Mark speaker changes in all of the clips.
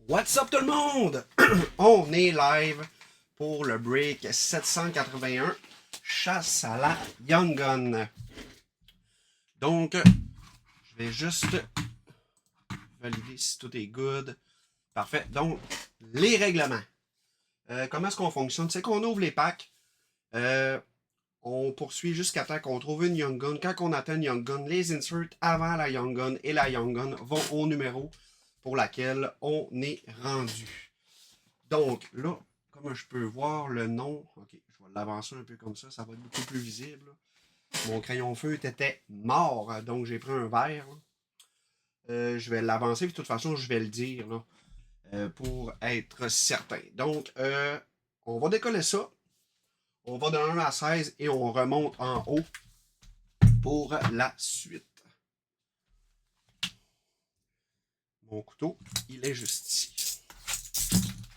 Speaker 1: What's up tout le monde? On est live pour le break 781, chasse à la Young Gun. Donc, je vais juste valider si tout est good. Parfait. Donc, les règlements. Comment est-ce qu'on fonctionne? C'est qu'on ouvre les packs. On poursuit jusqu'à temps qu'on trouve une Young Gun. Quand on atteint une Young Gun, les inserts avant la Young Gun et la Young Gun vont au numéro pour laquelle on est rendu. Donc, là, comme je peux voir le nom, ok, je vais l'avancer un peu comme ça va être beaucoup plus visible. Mon crayon feutre était mort, donc j'ai pris un verre. Je vais l'avancer, puis de toute façon, je vais le dire là, pour être certain. Donc, on va décoller ça. On va de 1 à 16 et on remonte en haut pour la suite. Mon couteau, il est juste ici.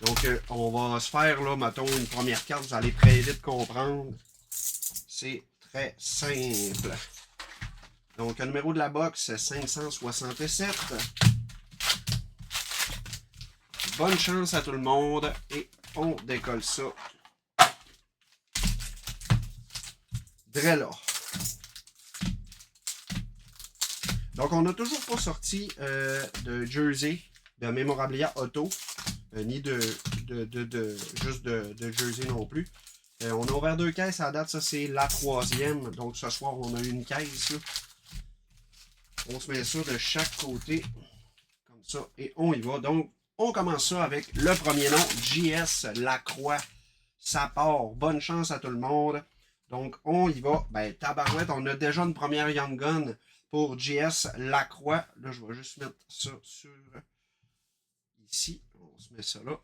Speaker 1: Donc, on va se faire, là, mettons, une première carte. Vous allez très vite comprendre. C'est très simple. Donc, le numéro de la box, 567. Bonne chance à tout le monde. Et on décolle ça. Drella. Donc, on n'a toujours pas sorti de jersey, de mémorabilia auto, ni juste de jersey non plus. On a ouvert 2 caisses à la date, ça c'est la 3e. Donc, ce soir, on a une caisse. Là. On se met ça de chaque côté, comme ça, et on y va. Donc, on commence ça avec le premier nom, JS Lacroix. Ça part. Bonne chance à tout le monde. Donc, on y va. Ben, tabarouette, on a déjà une première Young Gun pour JS Lacroix. Là, je vais juste mettre ça sur ici. On se met ça là.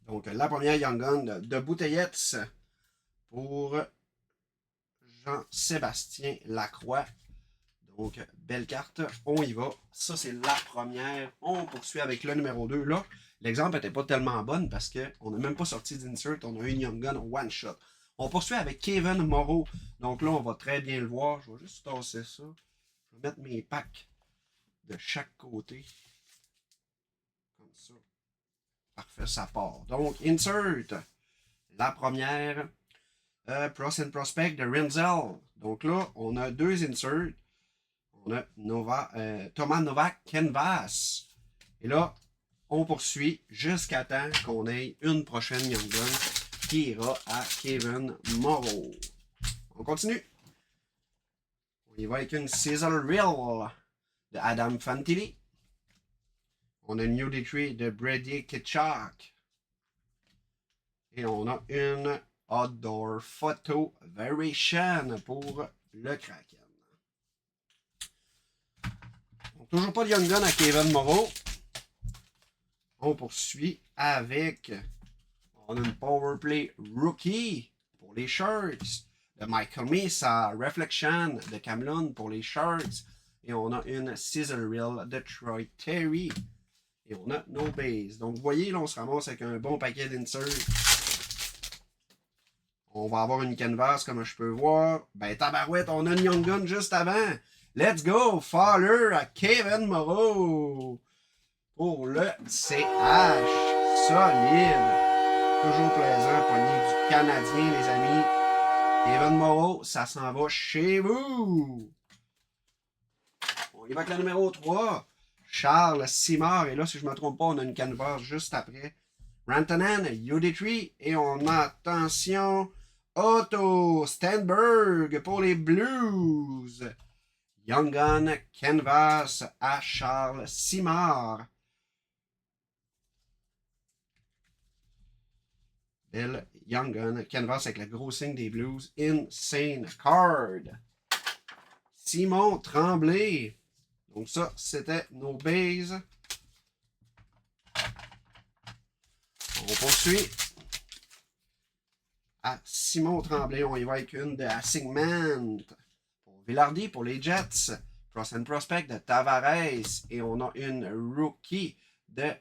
Speaker 1: Donc, la première Young Gun de Bouteillettes pour Jean-Sébastien Lacroix. Donc, belle carte. On y va. Ça, c'est la première. On poursuit avec le numéro 2. Là, l'exemple n'était pas tellement bon parce qu'on n'a même pas sorti d'insert. On a une Young Gun one shot. On poursuit avec Kevin Moreau. Donc là, on va très bien le voir. Je vais juste tasser ça. Je vais mettre mes packs de chaque côté. Comme ça. Parfait, ça part. Donc, insert. La première. Pros and Prospect de Renzel. Donc là, on a 2 inserts. On a Thomas Novak Canvas. Et là, on poursuit jusqu'à temps qu'on ait une prochaine Young Gun qui ira à Kevin Moreau. On continue. On y va avec une Sizzle Reel de Adam Fantilli. On a une New Decree de Brady Kitchak. Et on a une Outdoor Photo Variation pour le Kraken. Donc, toujours pas de Young Gun à Kevin Moreau. On poursuit avec. On a une Powerplay Rookie pour les Sharks. De Michael Mesa, Reflection de Camlon pour les Sharks. Et on a une Sizzle Reel de Troy Terry. Et on a No Base. Donc, vous voyez, là, on se ramasse avec un bon paquet d'inserts. On va avoir une canvas, comme je peux voir. Ben, tabarouette, on a une Young Gun juste avant. Let's go! Faller à Kevin Moreau. Pour le CH. Solide. Toujours plaisant. Poignée du Canadien, les amis. Kevin Moreau, ça s'en va chez vous. On y va avec le numéro 3. Charles Simard. Et là, si je ne me trompe pas, on a une canvas juste après. Rantanen, UD3. Et on a, attention, Otto Stenberg pour les Blues. Young Gun Canvas à Charles Simard. Belle Young Gun Canvas avec le gros signe des Blues. Insane Card. Simon Tremblay. Donc ça, c'était nos bases. On poursuit. À Simon Tremblay, on y va avec une de Assignment. Pour Villardy, pour les Jets. Pros and Prospect de Tavares. Et on a une Rookie de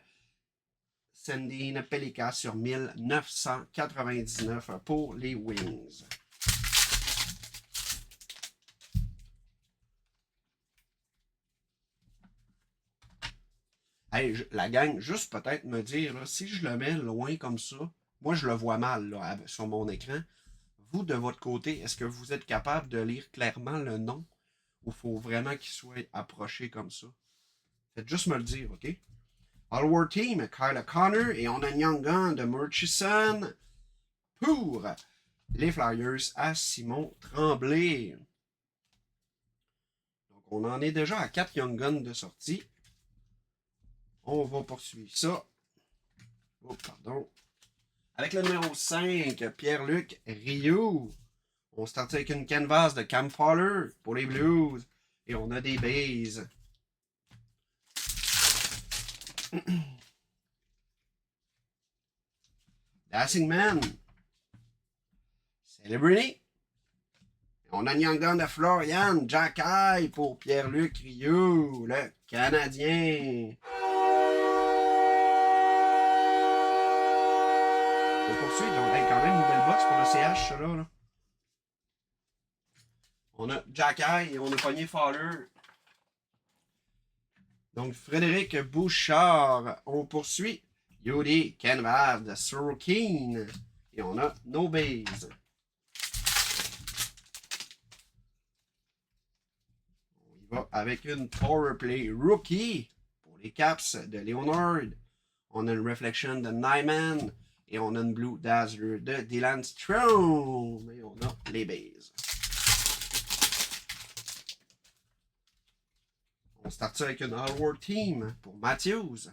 Speaker 1: Sandine Pelika sur 1999 pour les Wings. Hey, la gang, juste peut-être me dire, là, si je le mets loin comme ça, moi je le vois mal là, sur mon écran. Vous, de votre côté, est-ce que vous êtes capable de lire clairement le nom ou faut vraiment qu'il soit approché comme ça? Faites juste me le dire, OK? All War Team, Kyle Connor et on a une Young Gun de Murchison pour les Flyers à Simon Tremblay. Donc, on en est déjà à 4 Young Guns de sortie. On va poursuivre ça. Oh, pardon. Avec le numéro 5, Pierre-Luc Rioux. On start avec une canvas de Cam Fowler pour les Blues. Et on a des bases. Dancing Man. Celebrity. On a une Young Gun de Florian Jacky pour Pierre-Luc Rioux, le Canadien. On poursuit, donc quand même une belle box pour le CH, ça là. On a Jacky et on a pogné Fowler. Donc Frédéric Bouchard. On poursuit Yuri Canvas de Sorokin. Et on a No Base. On y va avec une Powerplay Rookie pour les Caps de Leonard. On a une Reflection de Nyman. Et on a une Blue Dazzler de Dylan Strome. Et on a les bases. On start avec une All-World Team pour Matthews.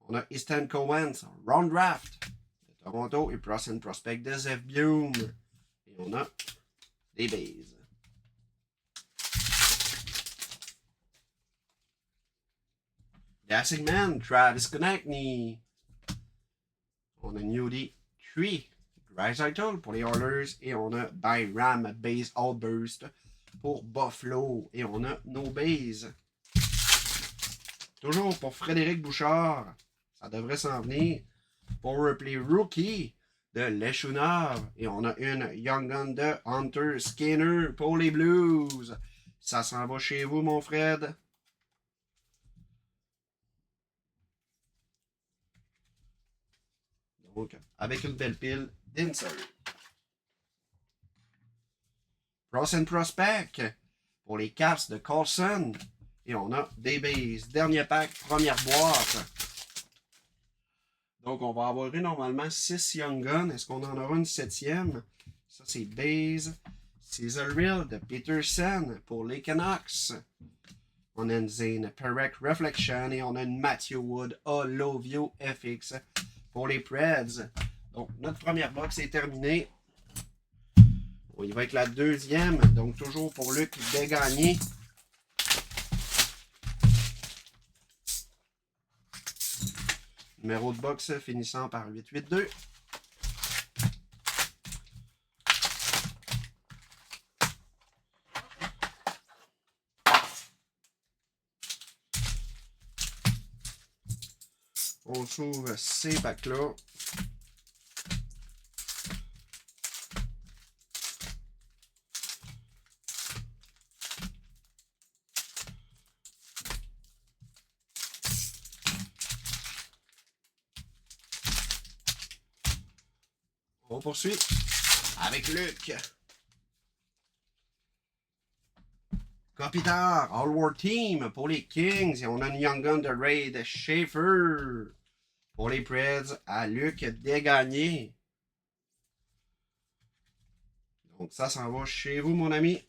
Speaker 1: On a Easton Cowens, Round Draft de Toronto et Prospect Prospect de Zev Bloom. Et on a les bases. Dancing Man, Travis Konechny. On a Nudie Tree, Dreisaitl pour les Oilers. Et on a Byram Base Outburst pour Buffalo. Et on a nos bases. Toujours pour Frédéric Bouchard. Ça devrait s'en venir. Powerplay Rookie de Leshunov. Et on a une Young Gun de Hunter Skinner pour les Blues. Ça s'en va chez vous, mon Fred. Donc, avec une belle pile d'insert. Cross and Prospect pour les Caps de Carlson. Et on a des bases. Dernier pack, première boîte. Donc, on va avoir eu normalement 6 Young Guns. Est-ce qu'on en aura une 7e? Ça, c'est base. Caesar Real de Peterson pour les Canucks. On a une Zane Perec Reflection et on a une Matthew Wood Olovio FX pour les Preds. Donc, notre première box est terminée. On y va avec la deuxième. Donc, toujours pour Luc Desgagnés. Numéro de box finissant par 882. On s'ouvre ces packs-là. On poursuit avec Luc. Kopitar, All War Team pour les Kings. Et on a une Young Gun de Raid Schaefer pour les Preds à Luc Desgagnés. Donc ça s'en va chez vous, mon ami.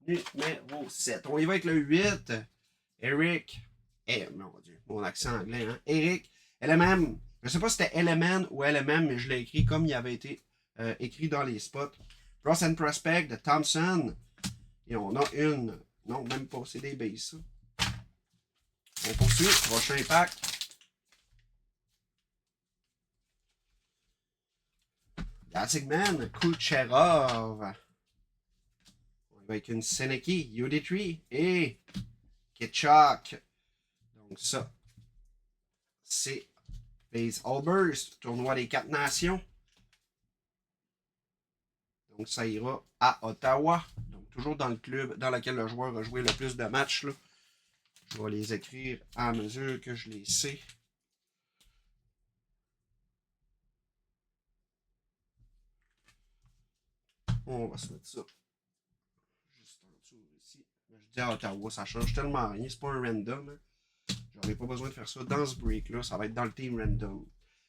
Speaker 1: Numéro 7. On y va avec le 8. Eric. Mon Dieu, mon accent anglais, hein. Eric LMM. Je ne sais pas si c'était LMN ou LMM, mais je l'ai écrit comme il avait été écrit dans les spots. Cross and Prospect de Thompson. Et on a une. Non, même pas, c'est des bases, ça. On poursuit. Prochain pack. Dancing Man, Kucherov. On va avec une Seneki, Uditry et Kitchak. Donc ça, c'est Base Allburst, tournoi des 4 nations. Donc ça ira à Ottawa. Donc toujours dans le club dans lequel le joueur a joué le plus de matchs. Là. Je vais les écrire à mesure que je les sais. On va se mettre ça juste en dessous ici. Je dis à Ottawa, ça change tellement rien. C'est pas un random. Hein. J'aurais pas besoin de faire ça dans ce break-là. Ça va être dans le team random.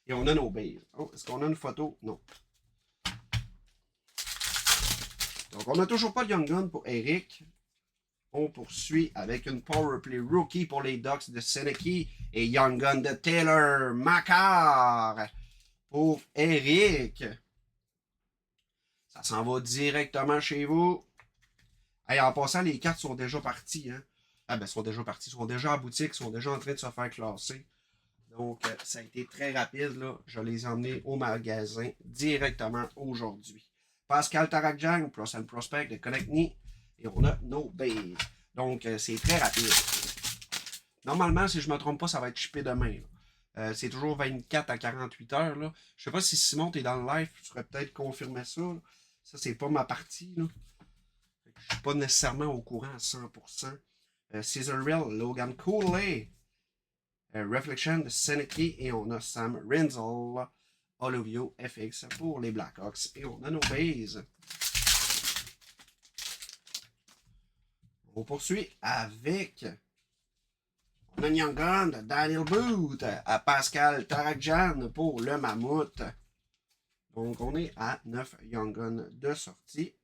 Speaker 1: Et on a nos bases. Oh, est-ce qu'on a une photo? Non. Donc, on n'a toujours pas de Young Gun pour Eric. On poursuit avec une Powerplay Rookie pour les Ducks de Seneki et Young Gun de Taylor Macar pour Eric. Ça s'en va directement chez vous. Hey, en passant, les cartes sont déjà parties. Hein? Ah ben, sont déjà parties. Sont déjà en boutique. Sont déjà en train de se faire classer. Donc, ça a été très rapide. Là. Je les ai emmenés au magasin directement aujourd'hui. Pascal Tarakjang, Plus and Prospect de Connect Me. Et on a nos bases. Donc, c'est très rapide. Normalement, si je ne me trompe pas, ça va être shippé demain. C'est toujours 24 à 48 heures. Là. Je sais pas si Simon, tu es dans le live, tu pourrais peut-être confirmer ça. Là. Ça, c'est pas ma partie. Là. Je suis pas nécessairement au courant à 100%. Caesarel, Logan Cooley, Reflection de Seneki et on a Sam Renzel, Olivio FX pour les Blackhawks et on a nos bases. On poursuit avec on a Young Gun de Daniel Booth à Pascal Tarakjan pour le Mammouth. Donc on est à 9 Young Gun de sortie.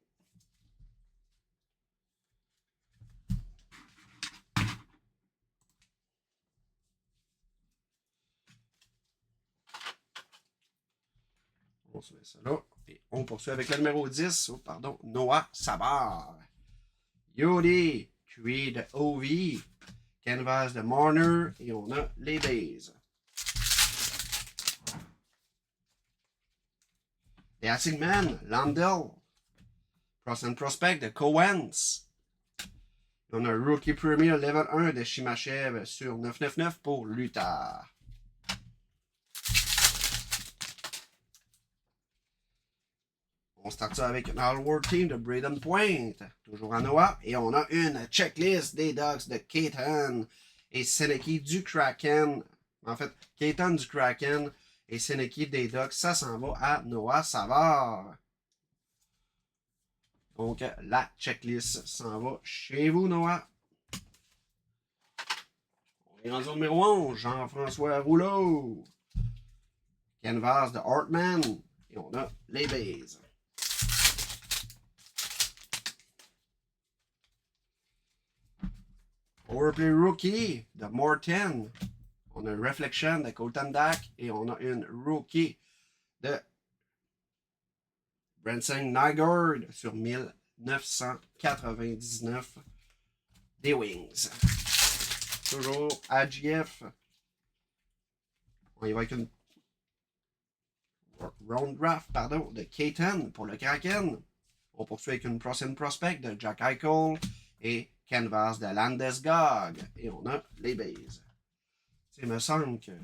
Speaker 1: On se met ça là. Et on poursuit avec le numéro 10. Oh, pardon. Noah Savard. Yodi. Creed OV. Canvas de Marner. Et on a les bases. The Assing Man. Landell. Cross and Prospect de Cowens. On a Rookie Premier Level 1 de Shimachev sur 999 pour Luther. On start ça avec un All-World Team de Braden Point, toujours en Noah. Et on a une checklist des Ducks de Keaton et Seneki du Kraken. En fait, Keaton du Kraken et Seneki des Ducks. Ça s'en va à Noah Savard. Donc, la checklist s'en va chez vous, Noah. On est rendu au numéro 11, Jean-François Rouleau. Canvas de Hartman. Et on a les bases. Powerplay Rookie de Morton. On a une Reflection de Colton Dak. Et on a une Rookie de Branson Nygaard sur 1999 des Wings. Toujours AGF. On y va avec une Round Draft de Keaton pour le Kraken. On poursuit avec une Prospect Prospect de Jack Eichel et Canvas de Landeskog. Et on a les bases. Il me semble que c'est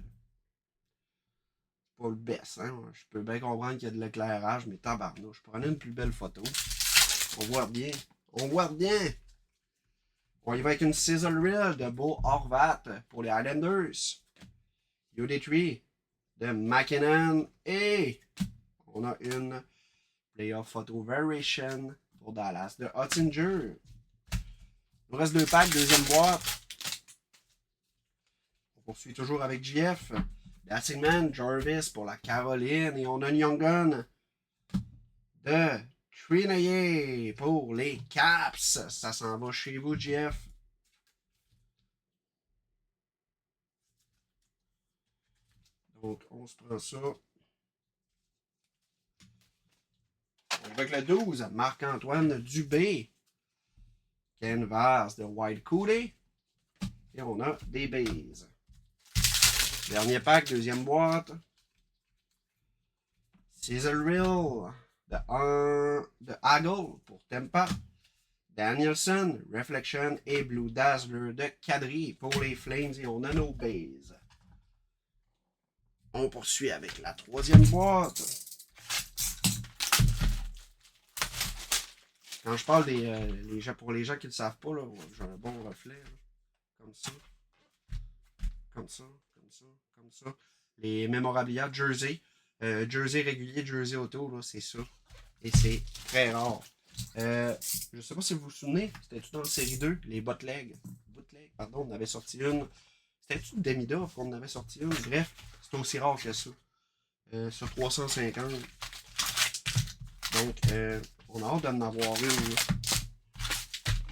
Speaker 1: pas le best. Hein? Je peux bien comprendre qu'il y a de l'éclairage, mais tabarnouche. Je prenais une plus belle photo. On voit bien. On voit bien. On y va avec une Sizzle Reel de Bo Horvat pour les Islanders. UD3 de McKinnon. Et on a une Playoff Photo Variation pour Dallas de Hottinger. Il nous reste 2 packs, deuxième boîte. On poursuit toujours avec JF. Dassingman, Jarvis pour la Caroline. Et on a une Young Gun de Trinayer pour les Caps. Ça s'en va chez vous, JF. Donc, on se prend ça. Avec le 12, Marc-Antoine Dubé. Canvas de White Cooley. Et on a des bases. Dernier pack, deuxième boîte. Sizzle Reel de Hagel pour Tampa. Danielson, Reflection et Blue Dazzler de Kadri pour les Flames. Et on a nos bases. On poursuit avec la troisième boîte. Quand je parle pour les gens qui ne le savent pas, j'ai un bon reflet. Là. comme ça, comme ça, comme ça, comme ça. Les mémorabilia Jersey, Jersey régulier, Jersey auto, là, c'est ça. Et c'est très rare. Je sais pas si vous vous souvenez, c'était tout dans la série 2, les bootlegs. Bootleg, pardon, on avait sorti une. C'était-tu de Demidov qu'on en avait sorti une? Bref, c'est aussi rare que ça. Sur 350. Donc, on a hâte d'en avoir une.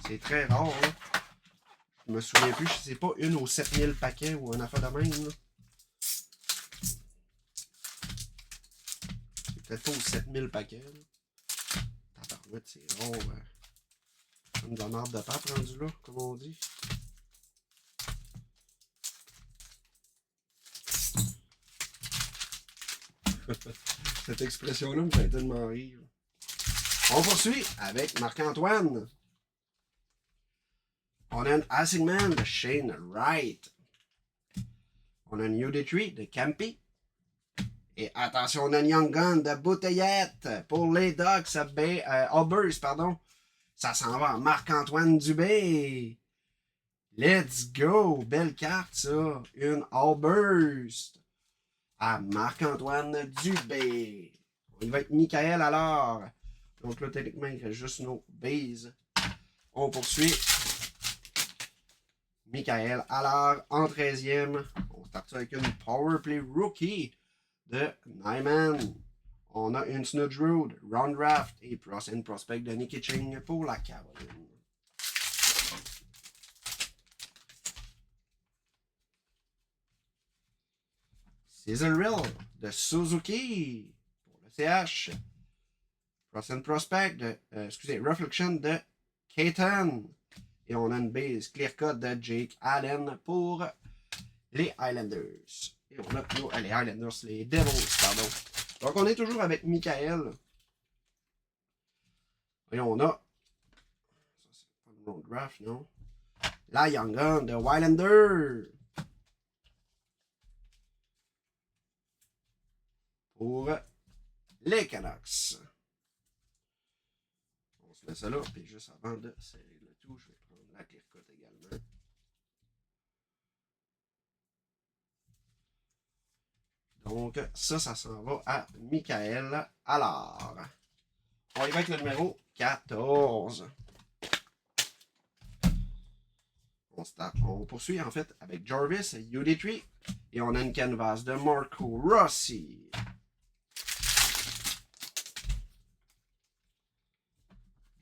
Speaker 1: C'est très rare. Là. Je me souviens plus, je sais pas, une aux 7000 paquets ou un affaire de même. Là. C'est peut-être pas aux 7000 paquets. Là. Tabarouette, c'est rare. Comme de la marde de pape rendu là, comme on dit. Cette expression-là me fait tellement rire. On poursuit avec Marc-Antoine. On a un Acid Man de Shane Wright. On a un UD3 de Campy. Et attention, on a un Young Gun de Bouteillette pour les Ducks Albers, pardon. Ça s'en va à Marc-Antoine Dubé. Let's go! Belle carte, ça. Une Albers à Marc-Antoine Dubé. Il va être Michael alors. Donc là, techniquement, il reste juste nos bases. On poursuit. Michael Allard en 13e. On start avec une Powerplay Rookie de Nyman. On a une Snudge Road, Round Draft et Pros and Prospect de Nicky Ching pour la Caroline. Sizzle Reel de Suzuki pour le CH. Pros and Prospect de, Reflection de Keaton. Et on a une base clear cut de Jake Allen pour les Highlanders. Et on a les Highlanders, les Devils, pardon. Donc on est toujours avec Michael. Et on a. Ça, c'est pas le road draft, non? La Young Gun de Highlander. Pour les Canucks. On se met ça là, puis juste avant de serrer le tout, je vais prendre la clear cut également. Donc, ça s'en va à Michael Allard. On y va avec le numéro 14. On poursuit en fait avec Jarvis, UD3. Et on a une canvas de Marco Rossi.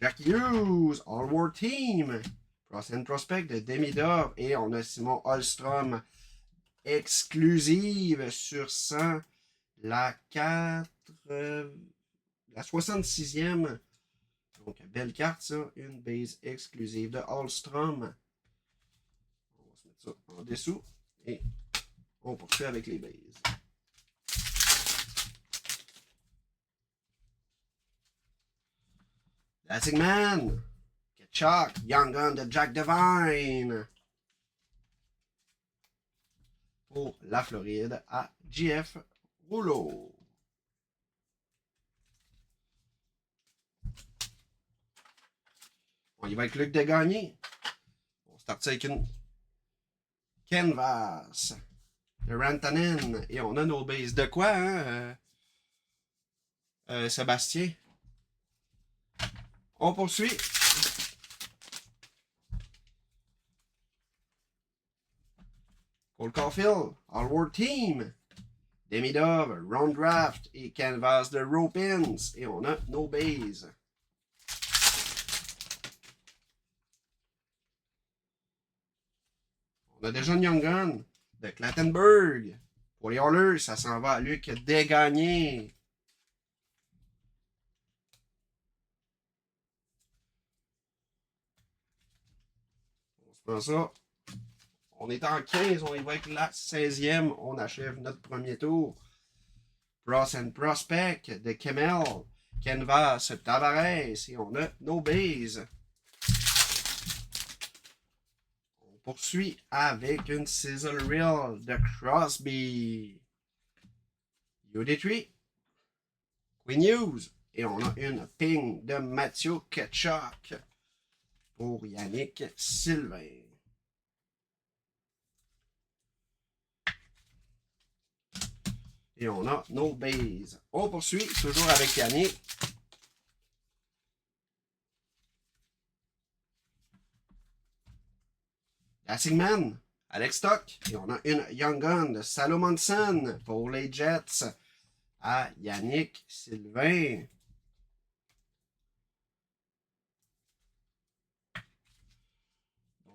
Speaker 1: Jack Hughes, All War Team. Pros and Prospect de Demidov. Et on a Simon Holmstrom. Exclusive sur 100. La 66e. Donc, belle carte, ça. Une base exclusive de Holmstrom. On va se mettre ça en dessous. Et on poursuit avec les bases. Dancing Man. Ketchuk. Young Gun de Jack Devine. Pour la Floride à JF Rouleau. On y va avec Luc Degagné. On start avec une canvas de Rantanen. Et on a nos bases. De quoi, hein, Sébastien? On poursuit. Cole Caulfield, All World Team. Demidov, Round Draft et Canvas de Ropins. Et on a nos bases. On a déjà une Young Gun de Clattenburg. Pour les Oilers, ça s'en va à Luc Degagné. On se prend ça. On est en 15, on y va avec la 16e. On achève notre premier tour. Pros and Prospect de Kemmel. Canvas Tavares. Et on a nos bases. On poursuit avec une Sizzle Reel de Crosby. UD3. Queen News. Et on a une ping de Mathieu Ketchuk pour Yannick Sylvain. Et on a nos bases. On poursuit toujours avec Yannick. Dassigman, Alex Stock. Et on a une Young Gun de Salomonson pour les Jets à Yannick Sylvain.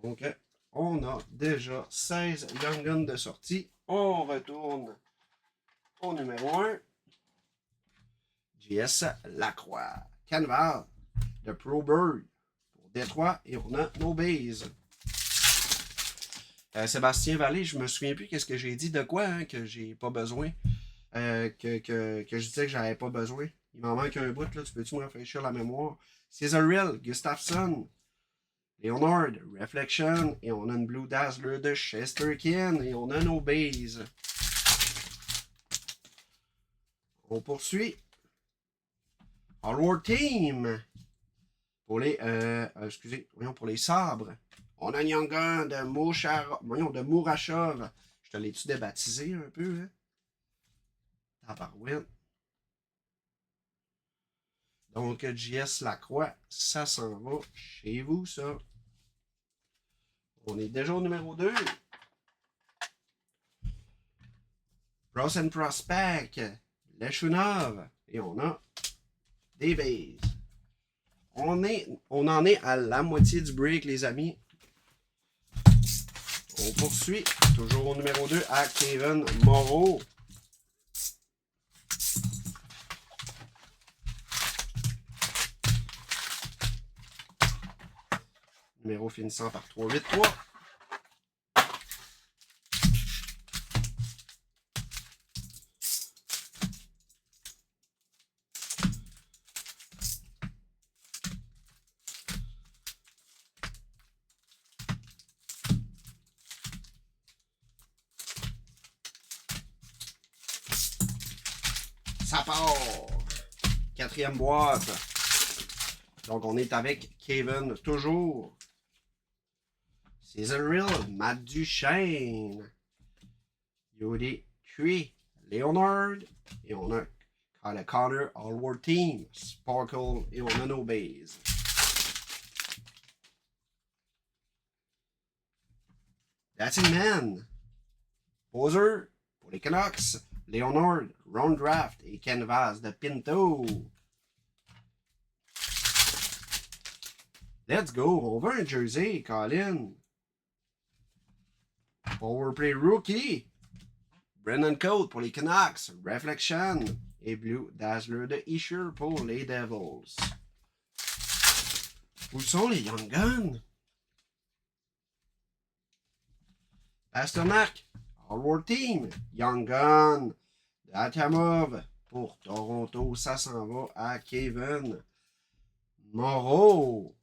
Speaker 1: Donc, on a déjà 16 Young Guns de sortie. On retourne au numéro 1. JS Lacroix. Canval de Proberg pour Détroit. Et on a nos bases. Sébastien Vallée, je me souviens plus qu'est-ce que j'ai dit de quoi, hein, que j'ai pas besoin. Que je disais que j'avais pas besoin. Il m'en manque un bout, là. Tu peux-tu me rafraîchir la mémoire? Cesaril, Gustafsson, Leonard, Reflection, et on a une Blue Dazzler de Chesterkin, et on a nos bases. On poursuit. Hallward Team. Pour les, pour les sabres. On a une Young Gun de Mourachov. Je te l'ai-tu débaptisé un peu, hein? Tabarouette. Donc, JS Lacroix, ça s'en va chez vous, ça. On est déjà au numéro 2. Ross and Prospect, Leshunov, et on a des bases. On en est à la moitié du break, les amis. On poursuit, toujours au numéro 2, à Kevin Moreau. Numéro finissant par 383. Ça part! Quatrième boîte. Donc, on est avec Kevin toujours. Cesaril, Matt Duchesne, Yodi Cui, Leonard, et on a Kyle Connor, Hallward Team, Sparkle, et on a nos bases. Dassigman, Poser, pour les Canucks, Leonard, Ron Draft et Canvas de Pinto. Let's go, on veut un jersey, Colin. Powerplay Rookie. Brennan Cote pour les Canucks. Reflection. Et Blue Dazzler de Isher pour les Devils. Où sont les Young Guns? Pasternak. Hallward Team. Young Gun. Datamov pour Toronto. Ça s'en va à Kevin Moreau.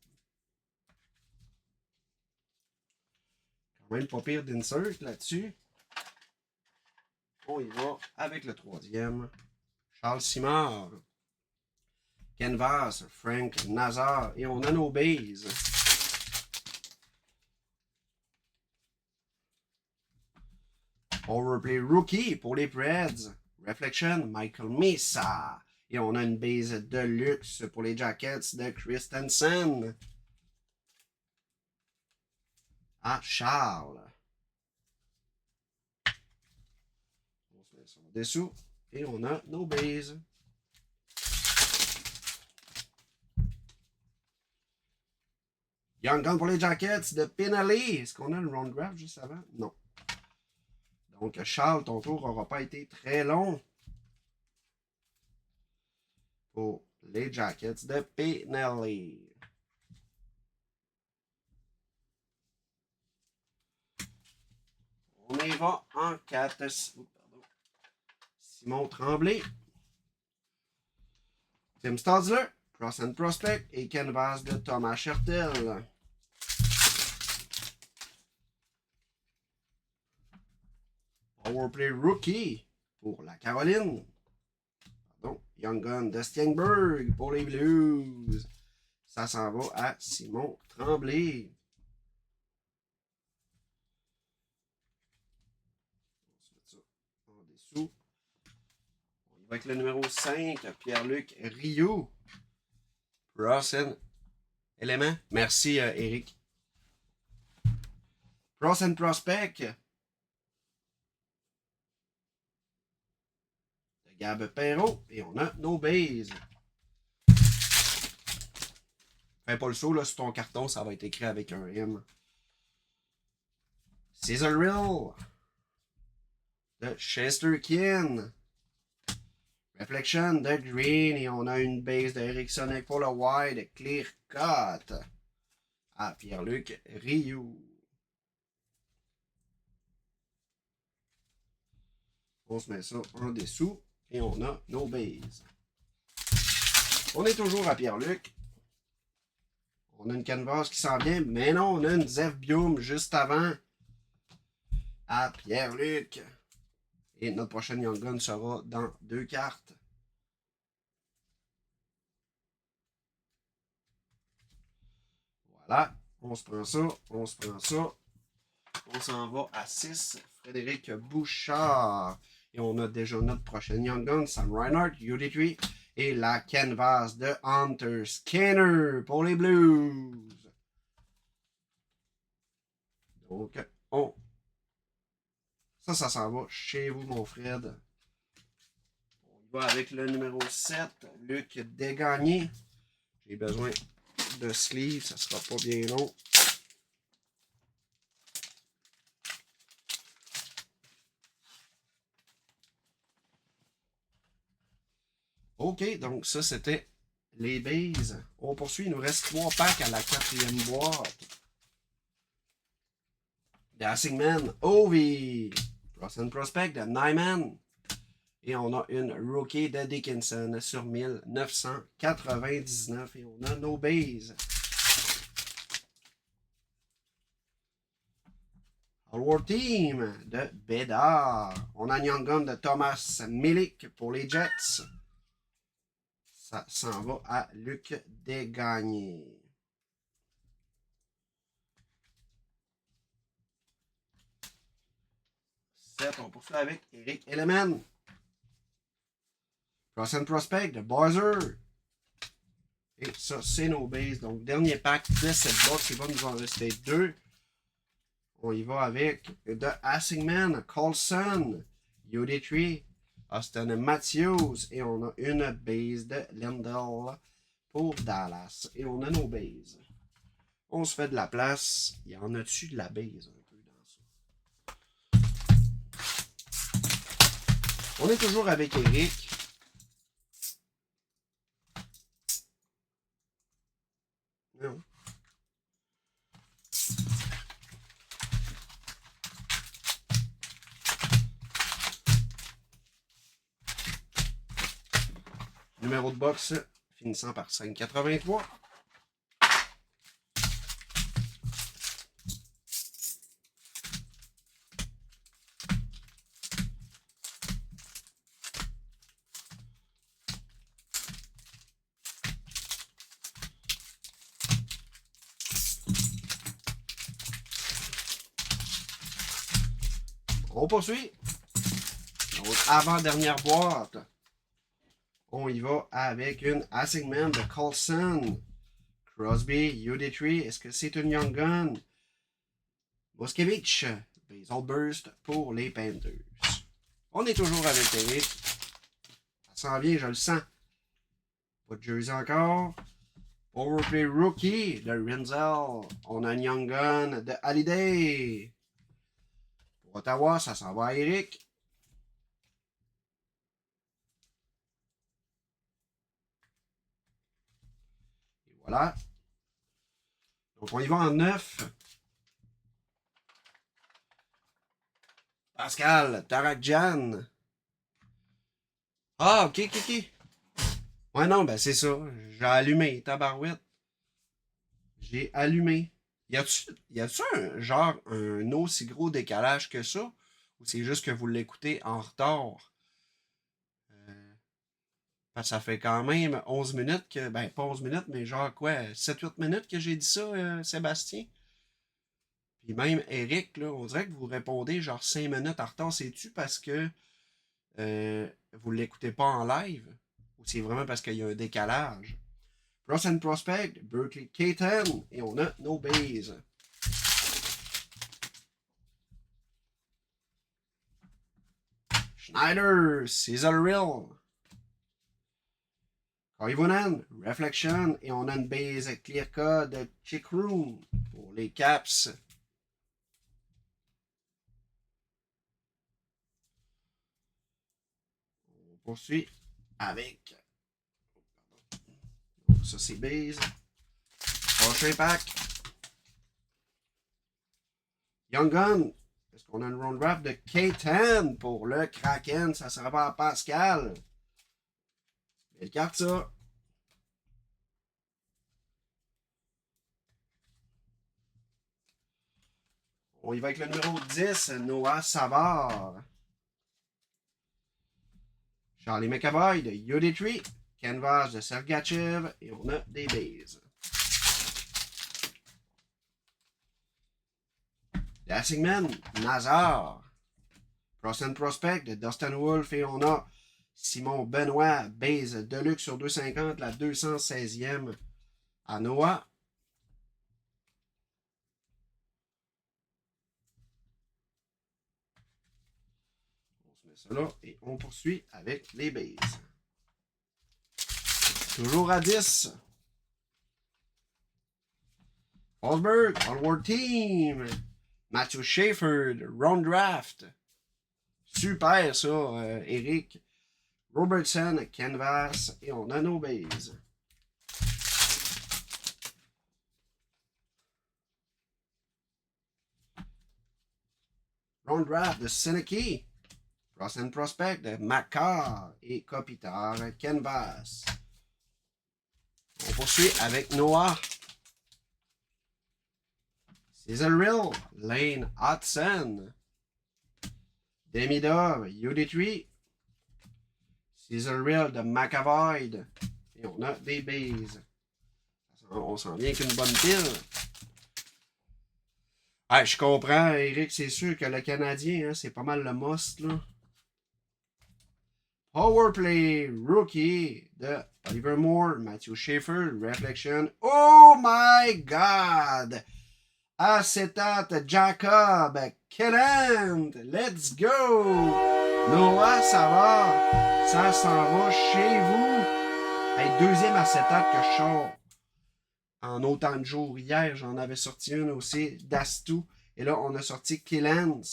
Speaker 1: Quand même pas pire d'insert là-dessus. On y va avec le troisième. Charles Simard. Canvas, Frank Nazar. Et on a nos bases. Powerplay Rookie pour les Preds. Reflection, Michael Mesa. Et on a une base de luxe pour les Jackets de Christensen. À Charles. On se met ça en dessous. Et on a nos bases. Young Gun pour les Jackets de Pinelli. Est-ce qu'on a le round draft juste avant? Non. Donc, Charles, ton tour n'aura pas été très long. Pour les Jackets de Pinelli. On y va en 4. Simon Tremblay. Tim Stadzler. Cross and Prospect. Et Canvas de Thomas Schertel. Powerplay Rookie pour la Caroline. Pardon. Young Gun de Stienberg pour les Blues. Ça s'en va à Simon Tremblay. On se met ça en dessous. Avec le numéro 5, Pierre-Luc Rioux. Rosen Element. Merci, Eric. Pros and Prospect. De Gab Perrault. Et on a nos bases. Fais pas le saut, là, sur ton carton, ça va être écrit avec un M. Cesaril. De Chester Kien. Reflection de Green. Et on a une base de Eriksson pour le wide. Clear Cut. À Pierre-Luc Rioux. On se met ça en dessous. Et on a nos bases. On est toujours à Pierre-Luc. On a une canvas qui s'en vient. Mais non, on a une Zev Bium juste avant. À Pierre-Luc. Et notre prochaine Young Gun sera dans 2 cartes. Voilà. On se prend ça. On se prend ça. On s'en va à 6. Frédéric Bouchard. Et on a déjà notre prochaine Young Gun. Sam Reinhardt, UD3. Et la canvas de Hunter Skinner pour les Blues. Donc, ça s'en va chez vous, mon Fred. On y va avec le numéro 7, Luc Desgagnés. J'ai besoin de sleeve, ça sera pas bien long. OK, donc ça, c'était les bases. On poursuit, il nous reste 3 packs à la 4e boîte. Dancing Man, Ovi. Pros and Prospect de Nyman. Et on a une rookie de Dickinson sur 1999. Et on a nos bases. All-War Team de Bédard. On a une Young Gun de Thomas Milik pour les Jets. Ça s'en va à Luc Desgagnés. On poursuit avec Eric Element. Pros and Prospect de Bowser. Et ça, c'est nos bases. Donc, dernier pack de cette box. Il va nous en rester 2. On y va avec de Assingman, Colson, UD3, Austin Matthews. Et on a une base de Lindell pour Dallas. Et on a nos bases. On se fait de la place. Il y en a-tu de la base un peu dans ça? On est toujours avec Eric. Non. Numéro de box finissant par 5,83. On poursuit. Donc, avant-dernière boîte. On y va avec une Assingman de Colson. Crosby, UD3. Est-ce que c'est une Young Gun? Moskevich. Baseball Burst pour les Panthers. On est toujours avec Eric. Ça s'en vient, je le sens. Pas de jersey encore. Powerplay Rookie de Renzel. On a une Young Gun de Halliday. Pour Ottawa, ça s'en va à Eric. Et voilà. Donc, on y va en 9. Pascal Tarakjan. Ah, ok. Ouais, non, ben c'est ça. J'ai allumé, tabarouette. J'ai allumé. Y a-tu un aussi gros décalage que ça? Ou c'est juste que vous l'écoutez en retard? Ça fait quand même 11 minutes que. Ben, pas 11 minutes, mais genre quoi, 7-8 minutes que j'ai dit ça, Sébastien? Puis même Eric, là, on dirait que vous répondez genre 5 minutes en retard. C'est-tu parce que vous ne l'écoutez pas en live ou c'est vraiment parce qu'il y a un décalage. Ross and Prospect, Berkeley K10 et on a No Base. Schneider, Cesaril. Koivunen, Reflection et on a une base Clear Code de Chick Room pour les Caps. On poursuit avec. Donc, ça c'est base. Prochain pack. Young Gun. Est-ce qu'on a une round wrap de K10 pour le Kraken? Ça sera pas à Pascal. Belle carte ça. On y va avec le numéro 10, Noah Savard. Charlie McAvoy de Uditry. Canvas de Sergachev. Et on a des bases. Dancing Man, Nazar. Cross and Prospect de Dustin Wolf. Et on a Simon Benoît, base Deluxe sur 250, la 216e à Noah. On se met ça là et on poursuit avec les bases. Toujours à 10. Forsberg, Onward Team. Matthew Schaefer, Round Draft. Super ça, Eric. Robertson, Canvas. Et on a nos bases. Round Draft de Seneki. Cross and Prospect de Macar et Kopitar, Canvas. On poursuit avec Noah. Cesaril, Lane Hudson. Demidov, UD3. Cesaril de McAvoy. Et on a des bases. On s'en vient qu'une bonne pile. Ah, je comprends, Eric, c'est sûr que le Canadien, hein, c'est pas mal le must, là. Powerplay Rookie de Oliver Moore, Matthew Schaefer, Reflection. Oh my God! Acetate Jacob, Kelland, let's go! Noah, ça va? Ça s'en va chez vous? Hey, deuxième acétate que je sors en autant de jours. Hier, j'en avais sorti une aussi, d'Astou. Et là, on a sorti Kelland.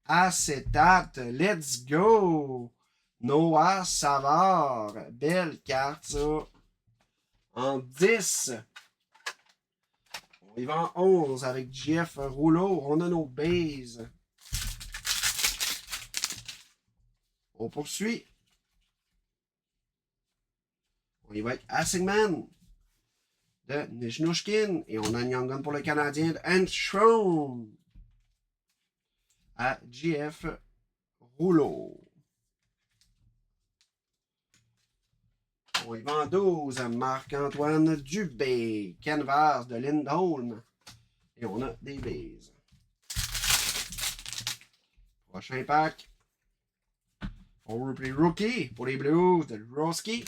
Speaker 1: Acétate, let's go! Noah Savard. Belle carte, ça. En 10. On y va en 11 avec Jeff Rouleau. On a nos bases. On poursuit. On y va avec Assigman de Nijnushkin. Et on a une Young Gun pour le Canadien de Enstrom. À Jeff Rouleau. On y va en 12, Marc-Antoine Dubé, Canvas de Lindholm. Et on a des bases. Prochain pack. On replay Rookie pour les Blues de Roski.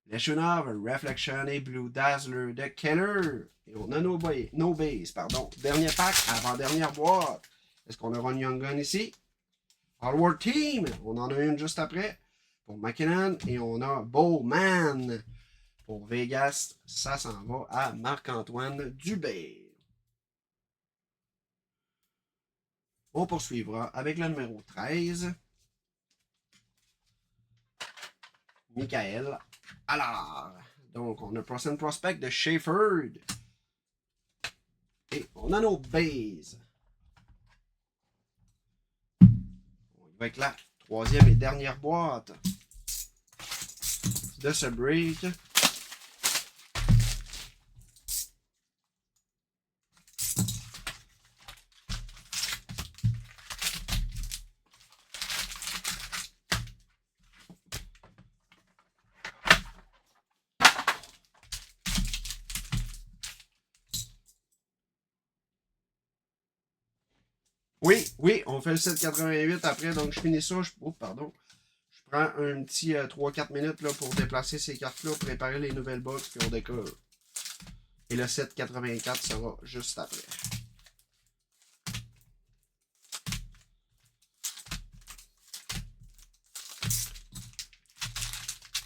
Speaker 1: Leshunov, Reflection et Blue Dazzler de Keller. Et on a nos bases, pardon. Dernier pack, avant-dernière boîte. Est-ce qu'on aura une Young Gun ici? Hallward Team, on en a une juste après. Pour McKinnon. Et on a Bowman pour Vegas. Ça s'en va à Marc-Antoine Dubé. On poursuivra avec le numéro 13. Michael Allard. Donc, on a Prospect Prospect de Schaefer. Et on a nos bases. On y va avec la troisième et dernière boîte de ce break. Oui, oui, on fait le 788 après, donc je finis ça. Oh, pardon. Je prends un petit 3-4 minutes là, pour déplacer ces cartes-là, préparer les nouvelles box, puis on décolle. Et le 784 sera juste après.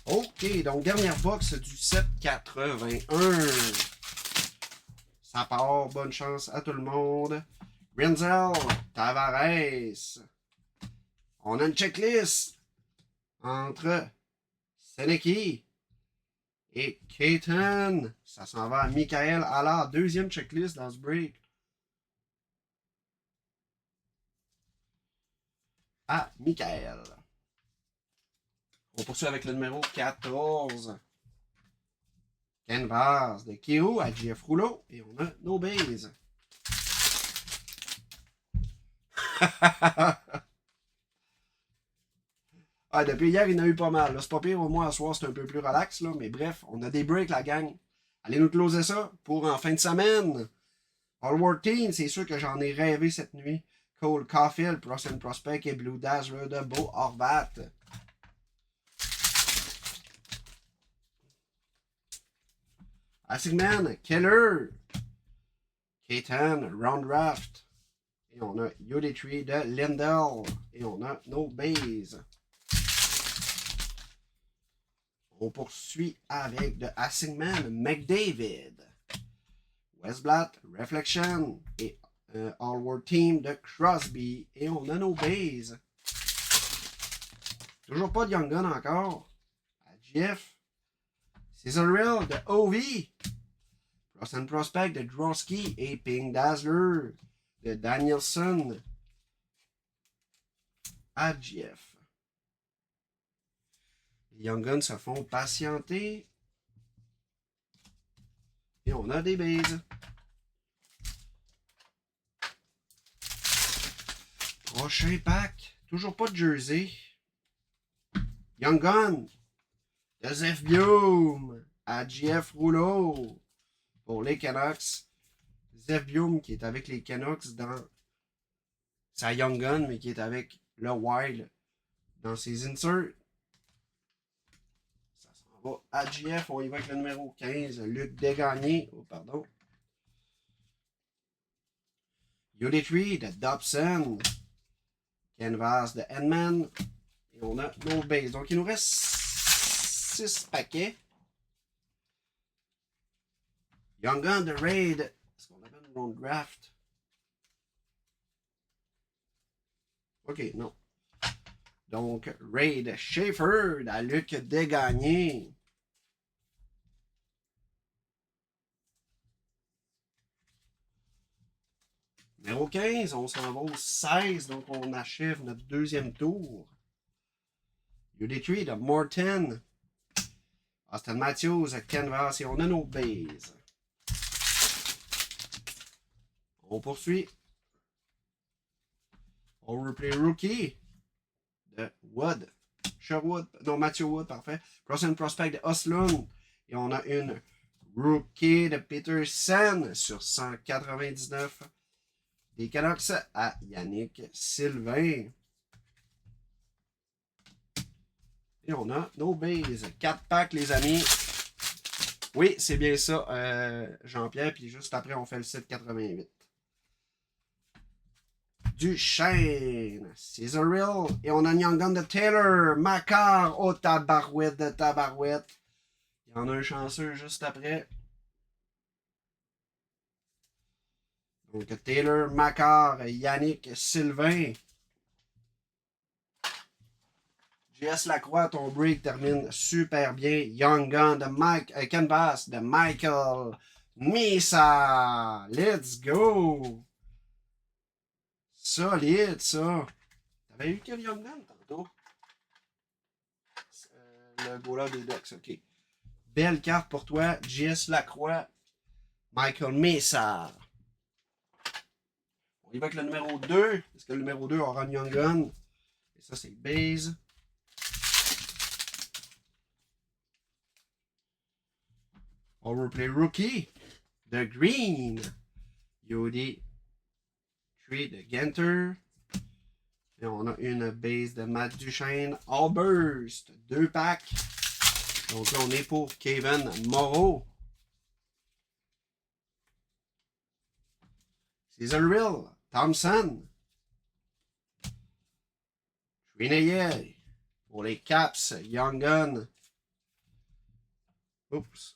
Speaker 1: OK, donc dernière box du 781. Ça part, bonne chance à tout le monde. Renzel, Tavares. On a une checklist entre Seneki et Keaton. Ça s'en va à Michael Allard. Deuxième checklist dans ce break. À Michael. On poursuit avec le numéro 14. Canvas de Keo à JF Rouleau. Et on a No Base. Ah, depuis hier, il y en a eu pas mal. C'est pas pire, au moins, à soir, c'est un peu plus relax. Là. Mais bref, on a des breaks, la gang. Allez nous closer ça pour en fin de semaine. All World Team, c'est sûr que j'en ai rêvé cette nuit. Cole Caulfield, Prosser Prospect et Blue Dazzler de Beau Horvat. Assigman, Keller, Keaton, Round Raft. Et on a Yodetree de Lindell. Et on a No Base. On poursuit avec de Assigman, McDavid. Westblatt, Reflection. Et All World Team de Crosby. Et on a No Base. Toujours pas de Young Gun encore. À GF. Cesaril de OV. Prosser Prospect de Drosky et Pink Dazzler de Danielson à GF. Les Young Guns se font patienter. Et on a des bases. Prochain pack. Toujours pas de jersey. Young Gun. De Zef Bium à GF Rouleau. Pour les Canucks. Zef Bium qui est avec les Canucks dans sa Young Gun, mais qui est avec le Wild dans ses inserts. Ça s'en va à GF. On y va avec le numéro 15, Luc Desgagnés. Oh, pardon. Yodetree de Dobson. Canvas de Edman. Et on a No Base. Donc, il nous reste 6 paquets. Young Gun de Raid. Est-ce qu'on avait une round draft? OK, non. Donc, Raid Schaefer à Luc Desgagnés. Numéro 15, on s'en va au 16, donc on achève notre deuxième tour. Yodetree de Morton. Austin Matthews, Canvas et on a nos bases. On poursuit. On replay Rookie de Wood. Sherwood, non, Matthew Wood, parfait. Prosser Prospect de Oslund. Et on a une Rookie de Peterson sur 199. Des Canucks à Yannick Sylvain. Et on a nos bases. 4 packs, les amis. Oui, c'est bien ça, Jean-Pierre. Puis juste après, on fait le 788. Duchesne, Cesaril. Et on a une Young Gun de Taylor. Makar. Oh, tabarouette de tabarouette. Il y en a un chanceux juste après. Donc, Taylor, Makar, Yannick Sylvain. JS Lacroix, ton break termine super bien. Young Gun de Mike, Canvas de Michael Misa. Let's go! Solide, ça. T'avais eu quel Young Gun tantôt? Le goaler des Ducks, ok. Belle carte pour toi, JS Lacroix, Michael Mesa. On y va avec le numéro 2. Est-ce que le numéro 2 aura un Young Gun? Et ça, c'est base. Overplay Rookie. The Green. Yodi Tree de Ginter. Et on a une base de Matt Duchesne. All Burst. 2 packs. Donc là, on est pour Kevin Moreau. Season Real. Thompson. Trinayet. Pour les Caps. Young Gun. Oups.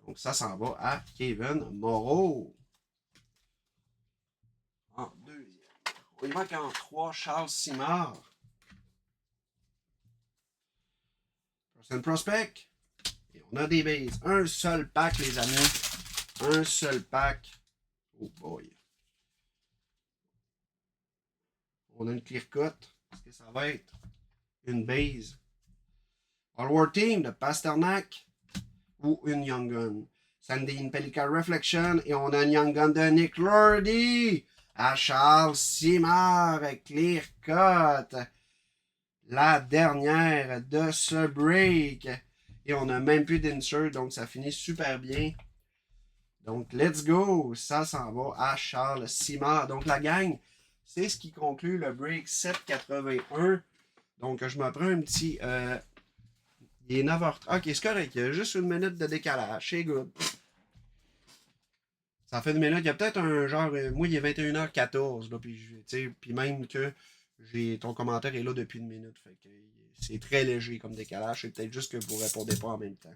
Speaker 1: Donc ça s'en va à Kevin Moreau. En deuxième. On y va qu'en 3, Charles Simard. Prochain prospect. Et on a des bases. Un seul pack, les amis. Un seul pack. Oh boy. On a une clear cut. Est-ce que ça va être une base? All War Team de Pasternak ou une Young Gun? Sandine Pellica Reflection et on a une Young Gun de Nick Lordy à Charles Simard. Clear cut. La dernière de ce break. Et on n'a même plus d'insert, donc ça finit super bien. Donc, let's go! Ça s'en va à Charles Simard. Donc, la gang, c'est ce qui conclut le break 781. Donc, je me prends un petit... il est 9h30. Ok, c'est correct. Il y a juste une minute de décalage. C'est good. Ça fait une minute. Il y a peut-être un genre... moi, il est 21h14. Là, puis même que ton commentaire est là depuis une minute. Fait que c'est très léger comme décalage. C'est peut-être juste que vous ne répondez pas en même temps.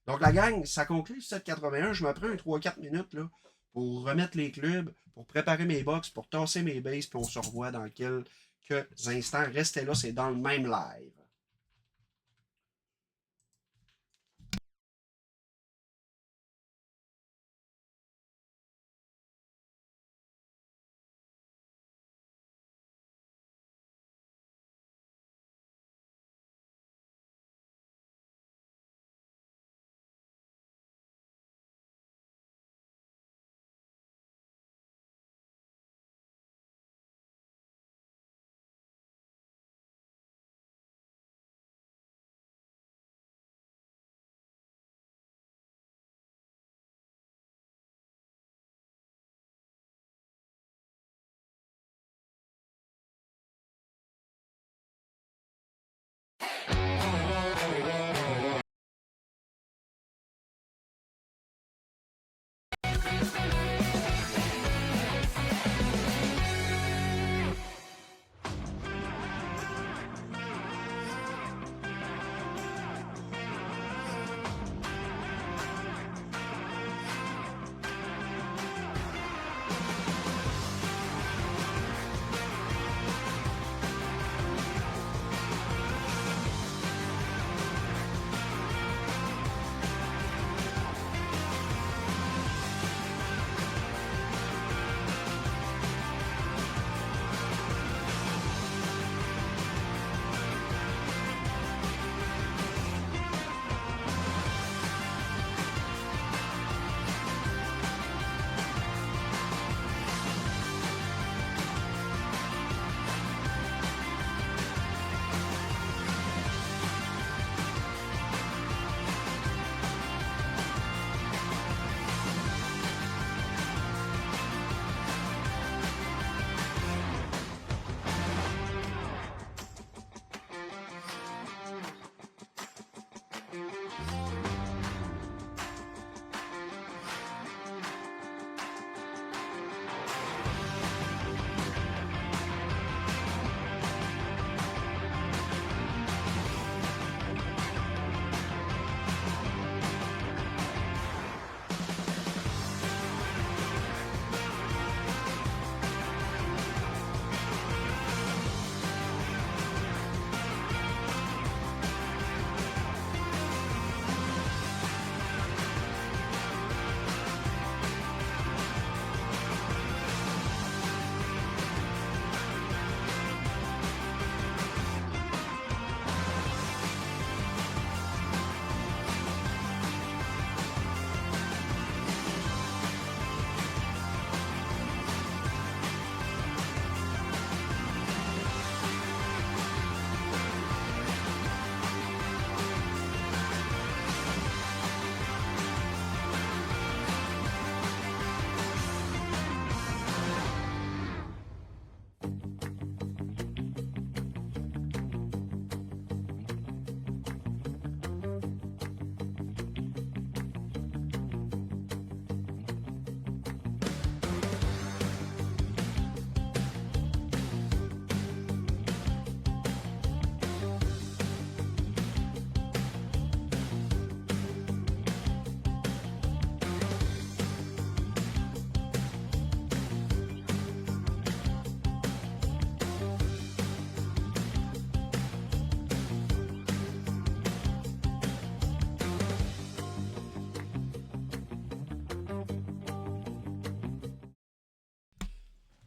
Speaker 1: Donc, la gang, ça conclut 781. Je me prends un 3-4 minutes là, pour remettre les clubs, pour préparer mes box, pour tasser mes bases, puis on se revoit dans quelques instants. Restez là, c'est dans le même live.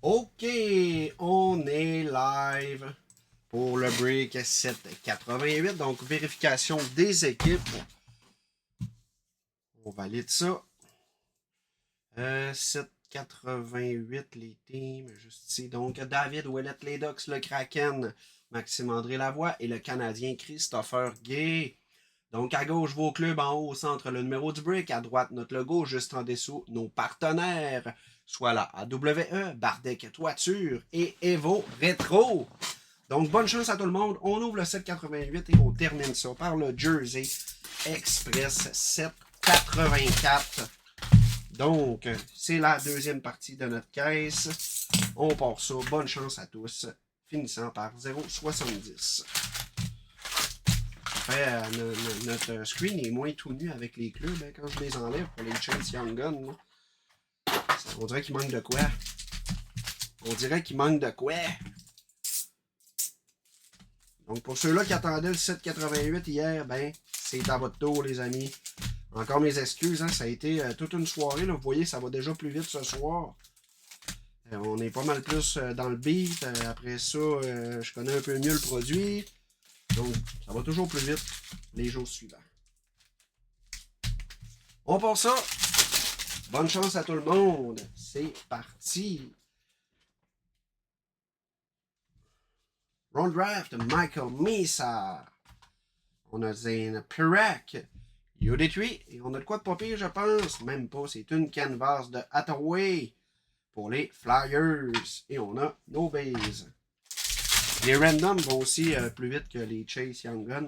Speaker 1: OK, on est live pour le break 788. Donc, vérification des équipes. On valide ça. 788 les teams, juste ici. Donc, David Ouellet, les Ducks, le Kraken, Maxime-André Lavoie et le Canadien Christopher Gay. Donc, à gauche, vos clubs, en haut, au centre, le numéro du break. À droite, notre logo, juste en dessous, nos partenaires. Soit la AWE, Bardec Toiture et Evo Retro. Donc, bonne chance à tout le monde. On ouvre le 788 et on termine ça par le Jersey Express 784. Donc, c'est la deuxième partie de notre caisse. On part ça. Bonne chance à tous. Finissant par 0,70. Notre screen est moins tout nu avec les clubs hein, quand je les enlève pour les Chase Young Gun. Là. On dirait qu'il manque de quoi. On dirait qu'il manque de quoi. Donc, pour ceux-là qui attendaient le 788 hier, ben, c'est à votre tour, les amis. Encore mes excuses, hein, ça a été toute une soirée. Là. Vous voyez, ça va déjà plus vite ce soir. On est pas mal plus dans le beat. Après ça, je connais un peu mieux le produit. Donc, ça va toujours plus vite les jours suivants. On passe ça. Bonne chance à tout le monde. C'est parti. Round draft, Michael Mesa. On a Zane Pirac. Udetry. Et on a de quoi de pas pire, je pense. Même pas. C'est une canvas de Hathaway pour les Flyers. Et on a nos bases. Les randoms vont aussi plus vite que les Chase Young Gun.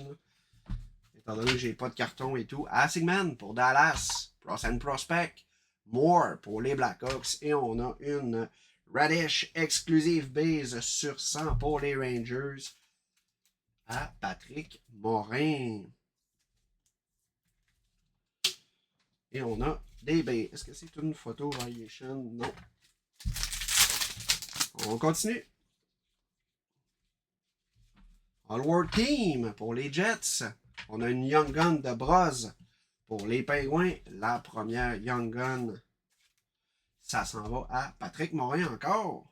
Speaker 1: Étant donné que j'ai pas de carton et tout. Assigman pour Dallas. Pros and Prospect. Moore pour les Blackhawks. Et on a une Radish exclusive base sur 100 pour les Rangers. À Patrick Morin. Et on a des bases. Est-ce que c'est une photo variation? Non. On continue. All-World Team pour les Jets. On a une Young Gun de Bros pour les Pingouins. La première Young Gun. Ça s'en va à Patrick Morin encore.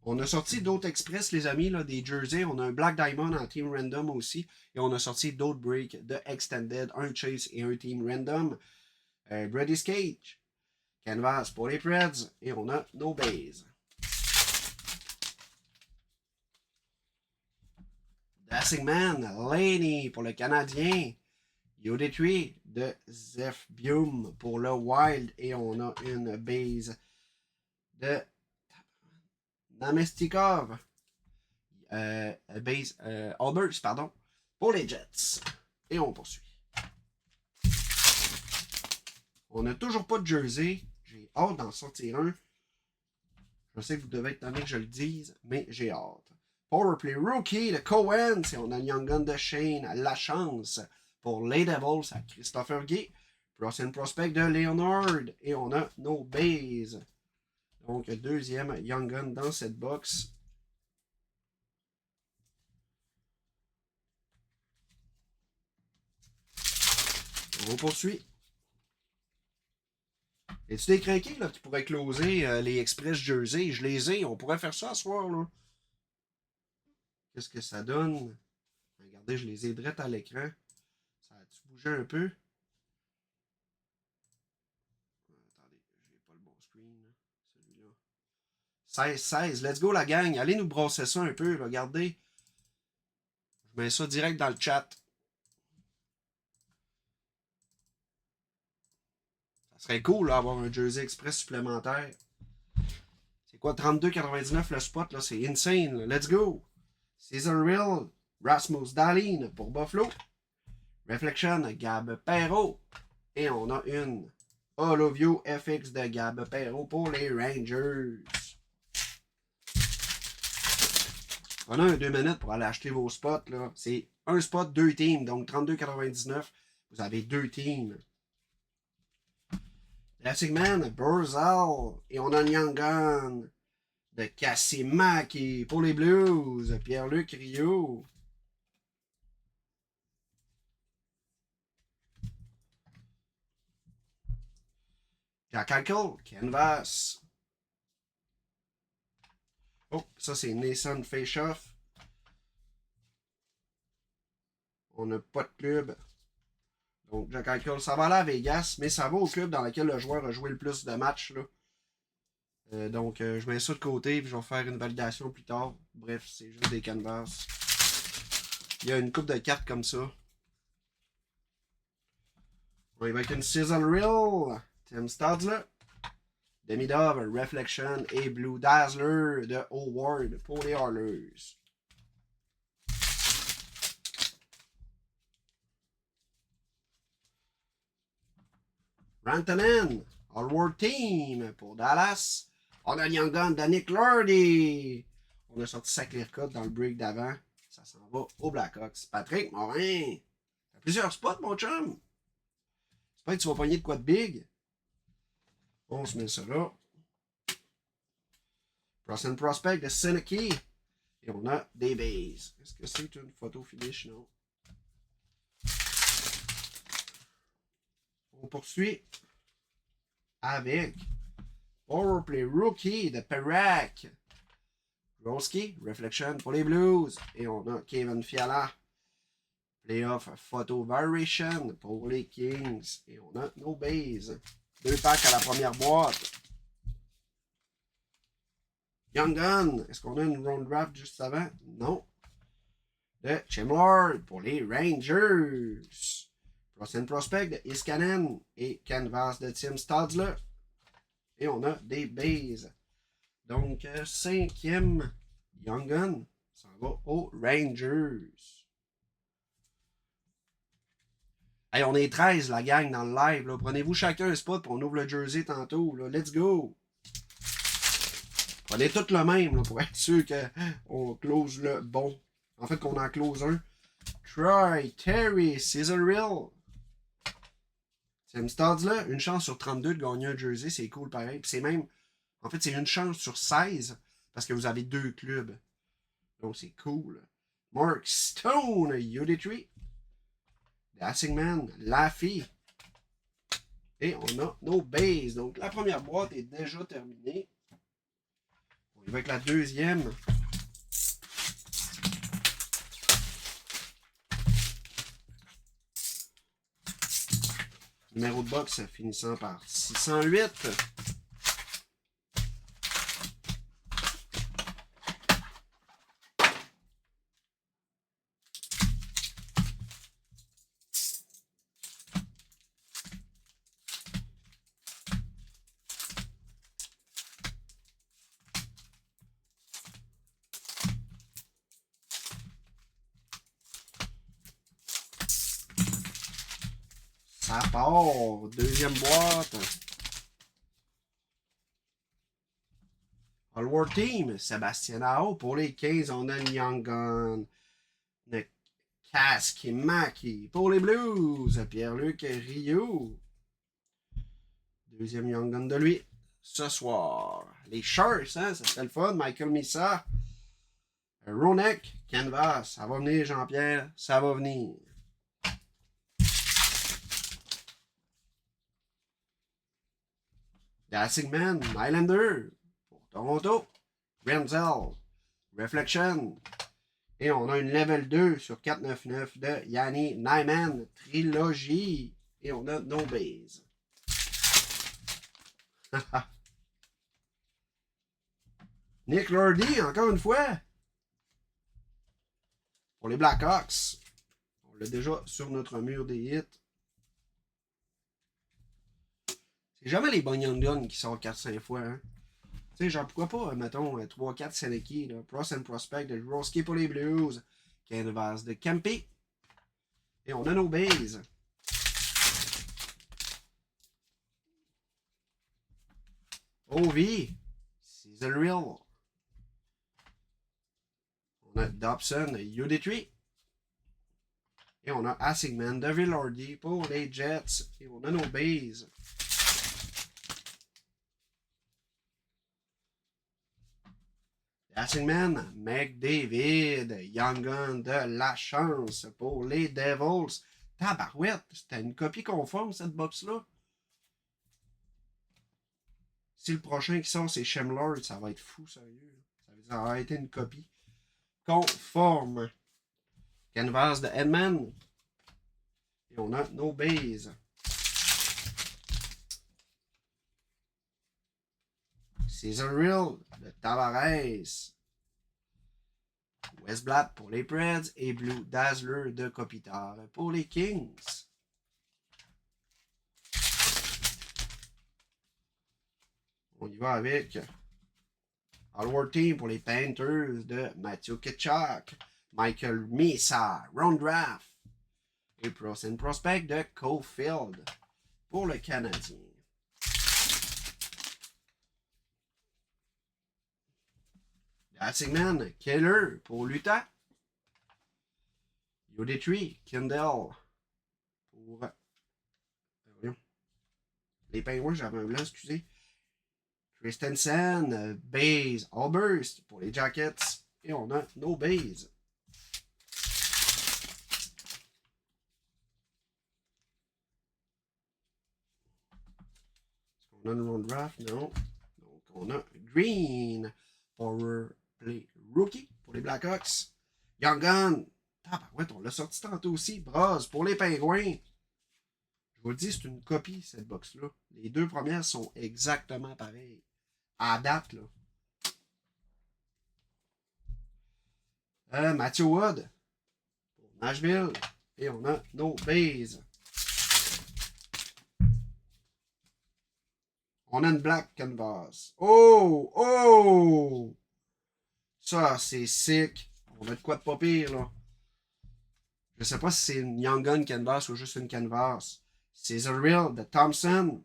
Speaker 1: On a sorti d'autres express, les amis, là, des jerseys. On a un Black Diamond en Team Random aussi. Et on a sorti d'autres breaks de Extended, un Chase et un Team Random. Brady Cage. Canvas pour les Preds. Et on a nos bases. Dancing Man, Laney pour le Canadien. Udetry de Zeph Bium pour le Wild. Et on a une base de Namestikov. Base Albers, pardon, pour les Jets. Et on poursuit. On n'a toujours pas de jersey. J'ai hâte d'en sortir un. Je sais que vous devez être tanné que je le dise, mais j'ai hâte. Powerplay Rookie de Cohen. On a Young Gun de Shane. La chance pour les Devils à Christopher Gay. Pros and Prospect de Leonard. Et on a nos bases. Donc, deuxième Young Gun dans cette box. On poursuit. Es-tu des craqués là, qui pourraient closer les Express Jersey? Je les ai. On pourrait faire ça ce soir. Là. Qu'est-ce que ça donne? Regardez, je les ai drettes à l'écran. Ça a-tu bougé un peu? Attendez, j'ai pas le bon screen. Celui-là. 16. Let's go la gang. Allez nous brosser ça un peu. Là. Regardez. Je mets ça direct dans le chat. Ça serait cool d'avoir un Jersey Express supplémentaire. C'est quoi, 32,99 le spot, là? C'est insane. Là. Let's go. Cesar Real, Rasmus Dahlin pour Buffalo. Reflection, Gab Perreault. Et on a une Holovio FX de Gab Perreault pour les Rangers. Prenez un 2 minutes pour aller acheter vos spots. Là. C'est un spot, deux teams. Donc 32,99. Vous avez deux teams. Classic Man, Burzal. Et on a Young Gun de Cassimaki pour les Blues. Pierre-Luc Rio. Jack Eichel, Canvas. Oh, ça c'est Nason Faceoff. On n'a pas de club. Donc, Jack Eichel, ça va aller à Vegas, mais ça va au club dans lequel le joueur a joué le plus de matchs. Là. Donc, je mets ça de côté et je vais faire une validation plus tard. Bref, c'est juste des canvas. Il y a une coupe de cartes comme ça. On y va avec une Sizzle Reel. Tim Stadler. Demidov, Reflection et Blue Dazzler de Howard pour les Oilers. Rantanen, All-World Team pour Dallas. On a Young Gun de Nick Lordy. On a sorti sa clear cut dans le break d'avant. Ça s'en va au Blackhawks. Patrick Morin. T'as plusieurs spots, mon chum. J'espère que tu vas pogner de quoi de big. On se met ça là. Prochain Prospect de Seneki. Et on a des bases. Est-ce que c'est une photo finish? Non. On poursuit avec Powerplay Rookie de Perrac. Roski, Reflection pour les Blues. Et on a Kevin Fiala. Playoff Photo Variation pour les Kings. Et on a nos bases. 2 packs à la première boîte. Young Gun. Est-ce qu'on a une round draft juste avant? Non. De Chimlord pour les Rangers. Prochain Prospect de Iskanen et Canvas de Tim Stadler. Et on a des bases. Donc, 5e Young Gun. Ça va aux Rangers. Hey, on est 13, la gang, dans le live. Prenez-vous chacun un spot pour on ouvre le jersey tantôt. Là. Let's go! Prenez tout le même là, pour être sûr qu'on close le bon. En fait, qu'on en close un. Troy, Terry, Sizzle Reel. Tim Stadler, une chance sur 32 de gagner un jersey, c'est cool pareil. Puis c'est même, en fait, c'est une chance sur 16 parce que vous avez 2 clubs. Donc c'est cool. Mark Stone, UD3. Dassingman, Laffy. Et on a nos bases. Donc la première boîte est déjà terminée. On y va avec la deuxième. Numéro de box finissant par 608. Ça part. Deuxième boîte. All-World Team. Sébastien Aho. Pour les 15, on a Young Gun. Casque et Maki. Pour les Blues, Pierre-Luc Rio. Deuxième Young Gun de lui. Ce soir. Les Sharks, hein, ça serait le fun. Michael Missa. Ronek. Canvas. Ça va venir, Jean-Pierre. Ça va venir. Dassingman, Highlander, pour Toronto, Renzel, Reflection, et on a une level 2 sur 499 de Yanni Nyman, Trilogie, et on a No Base. Nick Lordy, encore une fois, pour les Blackhawks. On l'a déjà sur notre mur des hits. C'est jamais les bons Young Guns qui sortent 4-5 fois. Hein. Tu sais, genre, pourquoi pas, mettons, 3-4 Seneki, là. Pros and Prospect de Roski pour les Blues. Canvas de Campy. Et on a nos bases. OV. Sizzle Reel. On a Dobson, UD3. Et on a Assigman, Devil Lordy pour les Jets. Et on a nos bases. Dassingman, McDavid, Young Gun de la chance pour les Devils. Tabarouette, c'était une copie conforme cette box-là. Si le prochain qui sort, c'est Shemlord, ça va être fou, sérieux. Ça veut dire ça va être une copie conforme. Canvas de Edman. Et on a No Base. Season Real de Tavares. Westblatt pour les Preds et Blue Dazzler de Kopitar pour les Kings. On y va avec All World Team pour les Panthers de Matthew Tkachuk, Michael Mesa, Round Draft et Pros and Prospect de Caulfield pour le Canadien. Assigman, Keller pour l'Utah. Yodetri, Kindle pour les Penguins, j'avais un blanc, excusez. Christensen, Baze, Alburst pour les Jackets. Et on a No Baze. Est-ce qu'on a une round draft? Non. Donc on a Green, Power Play Rookie pour les Blackhawks. Young Gun. Ouais, on l'a sorti tantôt aussi. Braz pour les Pingouins. Je vous le dis, c'est une copie, cette box-là. Les deux premières sont exactement pareilles. À date, là. Matthew Wood pour Nashville. Et on a No Base. On a une Black Canvas. Oh! Oh! Ça, c'est sick. On a de quoi de pas pire, là. Je sais pas si c'est une Young Gun Canvas ou juste une Canvas. C'est The Real de Thompson.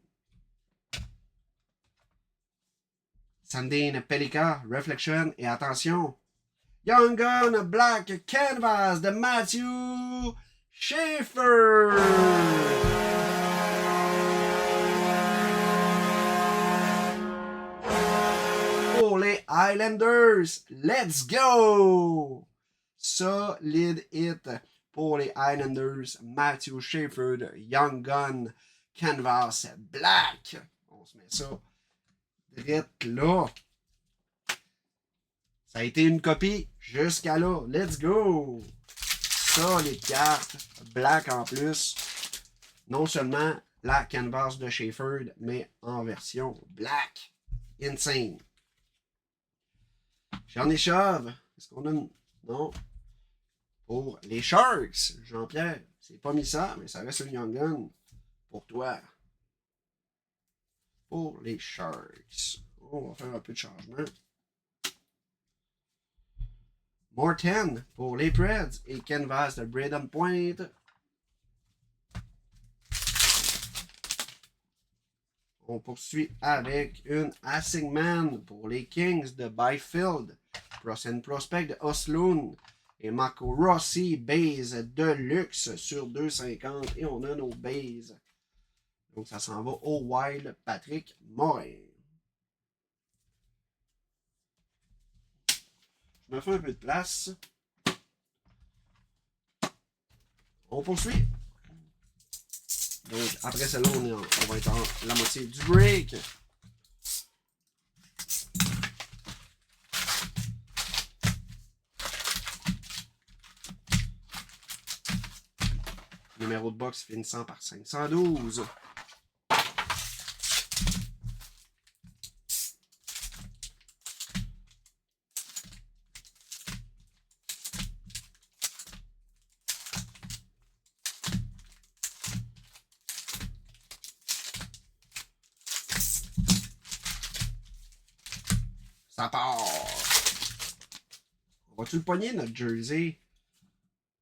Speaker 1: Sandine Pelika, Reflection. Et attention, Young Gun Black Canvas de Matthew Schaefer. Pour les Islanders, let's go! Solide hit pour les Islanders. Matthew Schaefer de Young Gun Canvas Black. On se met ça direct là. Ça a été une copie jusqu'à là. Let's go! Ça, les cartes black en plus. Non seulement la Canvas de Schaefer, mais en version black. Insane. J'en échave. Est-ce qu'on a une... Non. Pour les Sharks, Jean-Pierre. C'est pas mis ça, mais ça reste une Young Gun. Pour toi. Pour les Sharks. On va faire un peu de changement. Morten pour les Preds et Canvas de Braden Point. On poursuit avec une Assigman pour les Kings de Byfield. Pros and Prospect de Osloon. Et Marco Rossi, base de luxe sur 2,50. Et on a nos bases. Donc ça s'en va au Wild, Patrick Morin. Je me fais un peu de place. On poursuit. Donc, après celle-là, on va être en la moitié du break. Numéro de box finissant par 512. Ça part. On va-tu le pogner, notre jersey?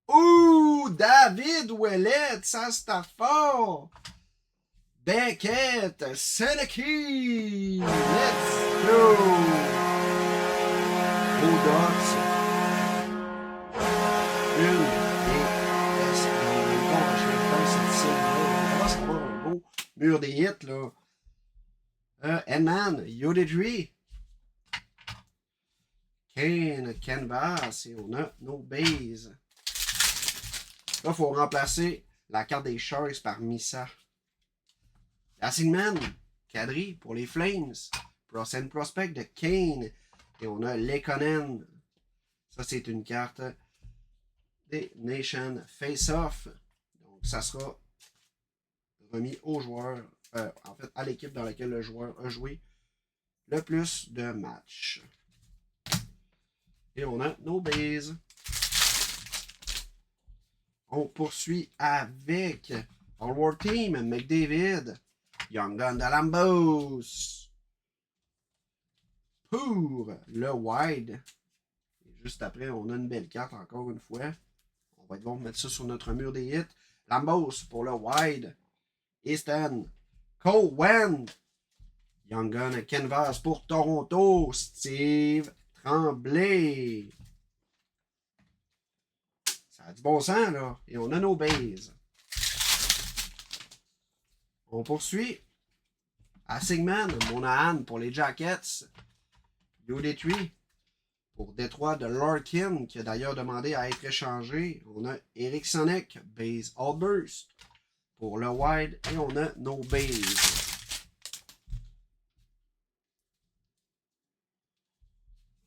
Speaker 1: Ouh! David Ouellet, ça c'est fort! Beckett, Seneki! Let's go! Bulldogs. Une DS dans le bon chef cette scène-là. On commence à avoir un beau mur des hits, là. Edman, Yodedry. Kane, Canvas, et on a No Base. Là, il faut remplacer la carte des Sharks par Misa. Assigman, Kadri pour les Flames. Prochain Prospect de Kane. Et on a Lekonen. Ça, c'est une carte des Nations Face-Off. Donc, ça sera remis au joueur, en fait, à l'équipe dans laquelle le joueur a joué le plus de matchs. Et on a nos bases. On poursuit avec All War Team, McDavid, Young Gun de Lambos. Pour le wide. Et juste après, on a une belle carte encore une fois. On va devoir mettre ça sur notre mur des hits. Lambos pour le wide. Easton. Cowan. Young Gun Canvas pour Toronto. Steve Tremblay. Ça a du bon sens, là. Et on a nos bases. On poursuit. Assigman, Monahan pour les Jackets. UD3 pour Détroit de Larkin, qui a d'ailleurs demandé à être échangé. On a Eric Sonic, base Allburst pour le wide. Et on a nos bases.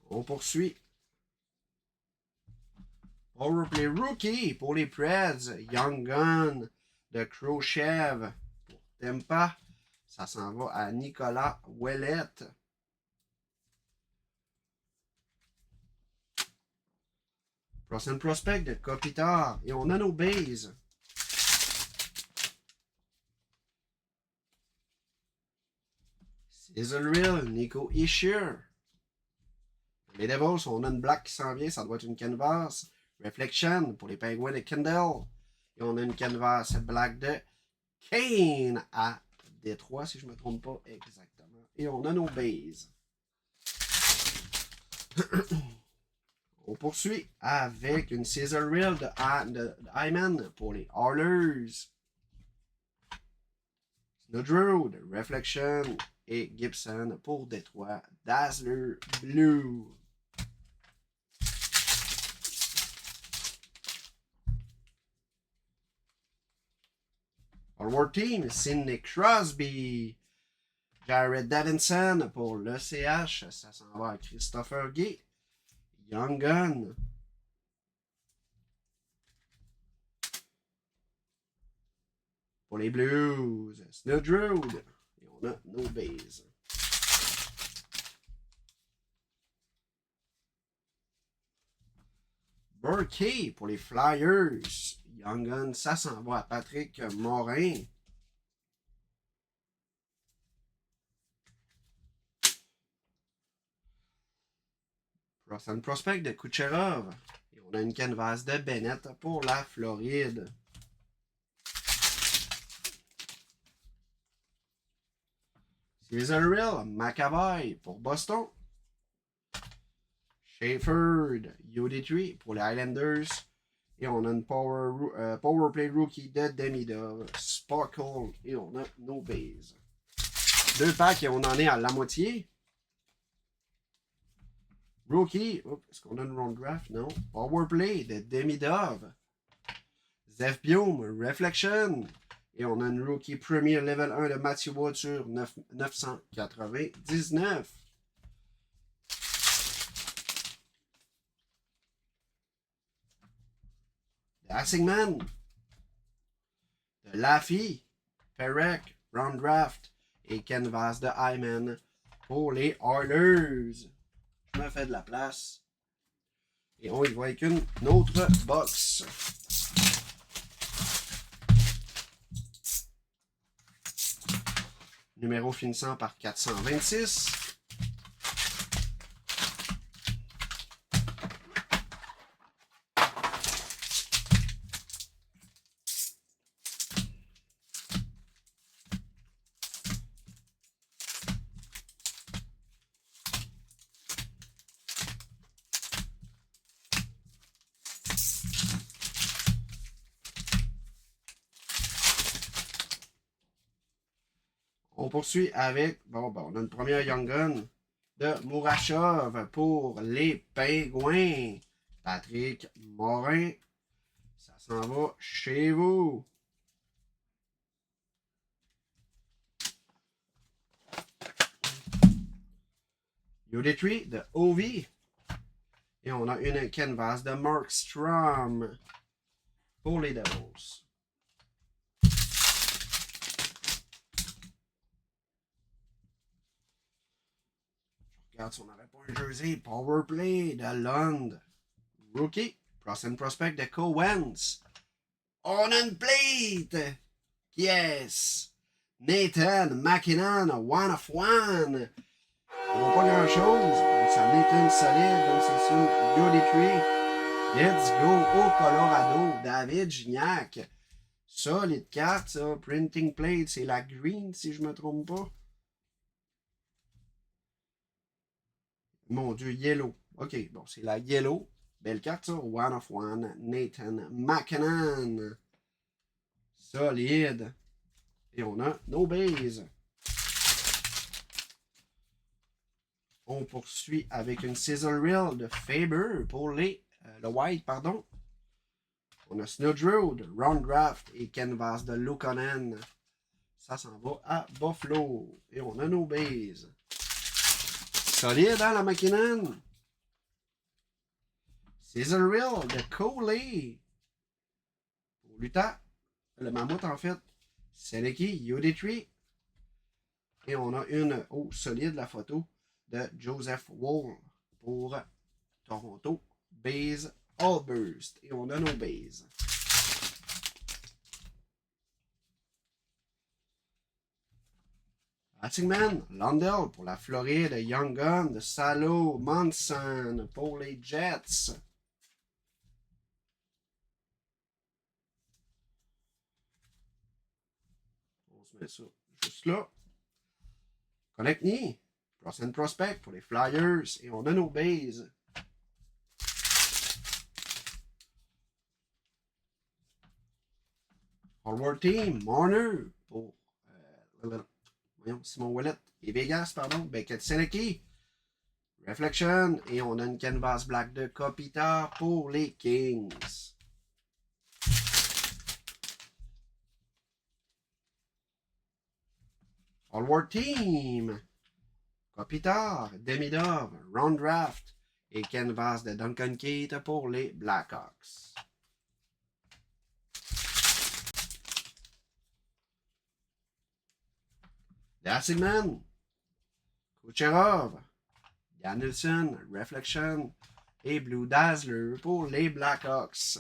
Speaker 1: On poursuit. Powerplay Rookie pour les Preds. Young Gun de Khrushchev pour Tampa. Ça s'en va à Nicolas Ouellette. Prochain Prospect de Kopitar. Et on a nos bases. Sizzle Reel, Nico Isher. Les Devils, on a une black qui s'en vient. Ça doit être une canvas. Reflection pour les Pingouins de Kendall. Et on a une canvas black de Kane à Détroit, si je ne me trompe pas exactement. Et on a nos bases. On poursuit avec une Scissor Reel de Hyman pour les Oilers. Snowdrew de Reflection et Gibson pour Détroit. Dazzler Blue. All War Team, Sidney Crosby. Jared Davidson pour l'ECH. Ça s'en va à Christopher Gay. Young Gun. Pour les Blues, Snowdrude. Et on a nos bases. Burkey pour les Flyers. Young Gun, ça s'en va à Patrick Morin. Prochain Prospect de Kucherov. Et on a une canvas de Bennett pour la Floride. Cesaril McAvoy pour Boston. Shefford UD3 pour les Islanders. Et on a une Powerplay Rookie de Demidov. Sparkle. Et on a nos bases. Deux packs et on en est à la moitié. Rookie. Est-ce qu'on a une round draft? Non. Powerplay de Demidov. Zef Biome. Reflection. Et on a une Rookie Premier Level 1 de Matthew Wood sur 999. De Assigman. De Laffy. Perek. Round Draft. Et Canvas de Hyman pour les Oilers. Je me fais de la place. Et on y va avec une autre box. Numéro finissant par 426. On poursuit avec, on a une première Young Gun de Murashov pour les Pingouins. Patrick Morin. Ça s'en va chez vous. Yoditry de Ovi. Et on a une canvas de Markstrom pour les Devils. Je regarde si on n'avait pas un jersey. Powerplay de Lund. Rookie. Prospect de Cowens. On a une plate! Yes! Nathan McKinnon, one of one. On voit pas grand chose. Ça en est une solide. Donc c'est sur Yoditry. Let's go au Colorado. David Gignac. Solide carte, ça. Printing plate, c'est la green si je me trompe pas. Mon Dieu, yellow. Ok, bon, c'est la yellow. Belle carte, ça. One of one. Nathan McKinnon. Solide. Et on a nos bases. On poursuit avec une Sizzle Reel de Faber pour le white, pardon. On a Snudge Road, Round Draft et Canvas de Lukonen. Ça s'en va à Buffalo. Et on a nos bases. Solide, hein, la McKinnon? Sizzle Reel de Coley. Pour Luta. Le mammouth, en fait. Seleki, Yoditry. Et on a une, solide la photo, de Joseph Wall pour Toronto. Base Allburst. Et on a nos bases. Hattingman, Lundell pour la Floride, Young Gun de Salo, Monson pour les Jets. On se met ça juste là. Connect-me, Prospect pour les Flyers et on a nos bases. Forward Team, Marner pour Simon Ouellet et Vegas, pardon, Beckett Seleki. Reflection, et on a une canvas black de Kopitar pour les Kings. Forward Team, Kopitar, Demidov, Round Draft et canvas de Duncan Keith pour les Blackhawks. Dassigman, Kucherov, Danielson, Reflection et Blue Dazzler pour les Blackhawks.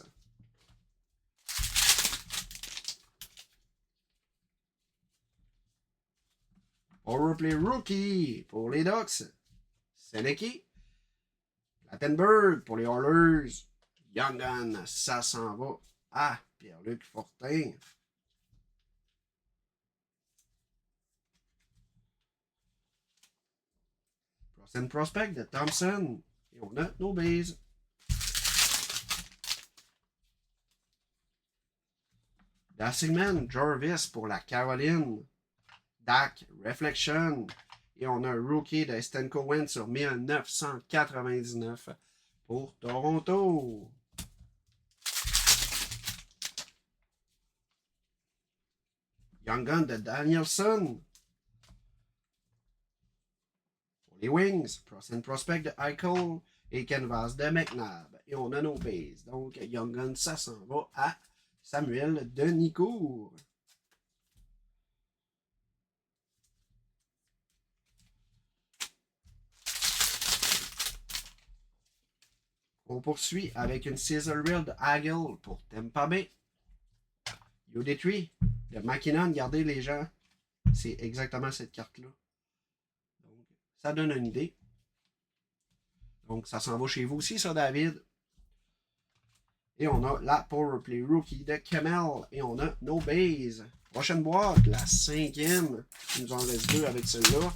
Speaker 1: Powerplay Rookie pour les Ducks. Seleki. Plattenberg pour les Oilers. Young Gun, ça s'en va à Pierre-Luc Fortin. Prospect de Thompson. Et on a nos bases. Dassigman, Jarvis pour la Caroline. Dak, Reflection. Et on a un rookie de Stenko Wentz sur 1999 pour Toronto. Young Gun de Danielson. Pour les Wings, Prospect de Eichel et Canvas de McNabb. Et on a nos bases. Donc, Young Gun, ça s'en va à Samuel Denicourt. On poursuit avec une Sizzle Reel de Hagel pour Tampa Bay. Yoditry de McKinnon, regardez les gens, c'est exactement cette carte-là. Donc, ça donne une idée. Donc, ça s'en va chez vous aussi, ça, David. Et on a la Powerplay Rookie de Kemel. Et on a nos bases. Prochaine boîte, la 5e. Il nous en reste 2 avec celle-là.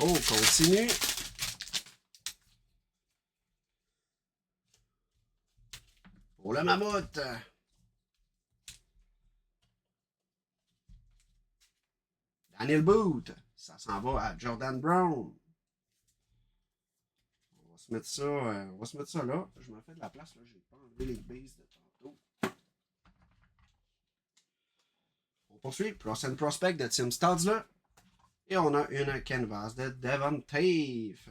Speaker 1: On continue. Pour le mammouth. Daniel Booth. Ça s'en va à Jordan Brown. On va se mettre ça là. Je me fais de la place là. J'ai pas enlevé les bases de tantôt. On poursuit. Plus and Prospect de Tim Stadzler. Et on a une canvas de Devon Tafe.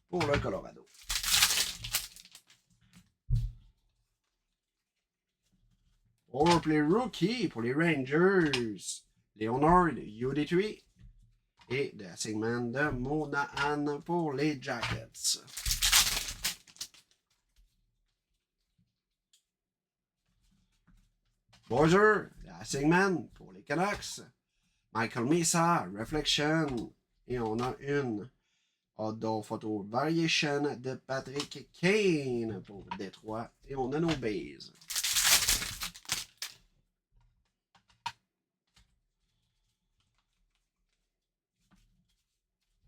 Speaker 1: Pour le Colorado. Overplay Rookie pour les Rangers. Leonard UD3. Et de Sigman de Monahan pour les Jackets. Borger, de Sigman pour les Canucks. Michael Mesa, Reflection. Et on a une Outdoor Photo Variation de Patrick Kane pour Détroit. Et on a nos bases.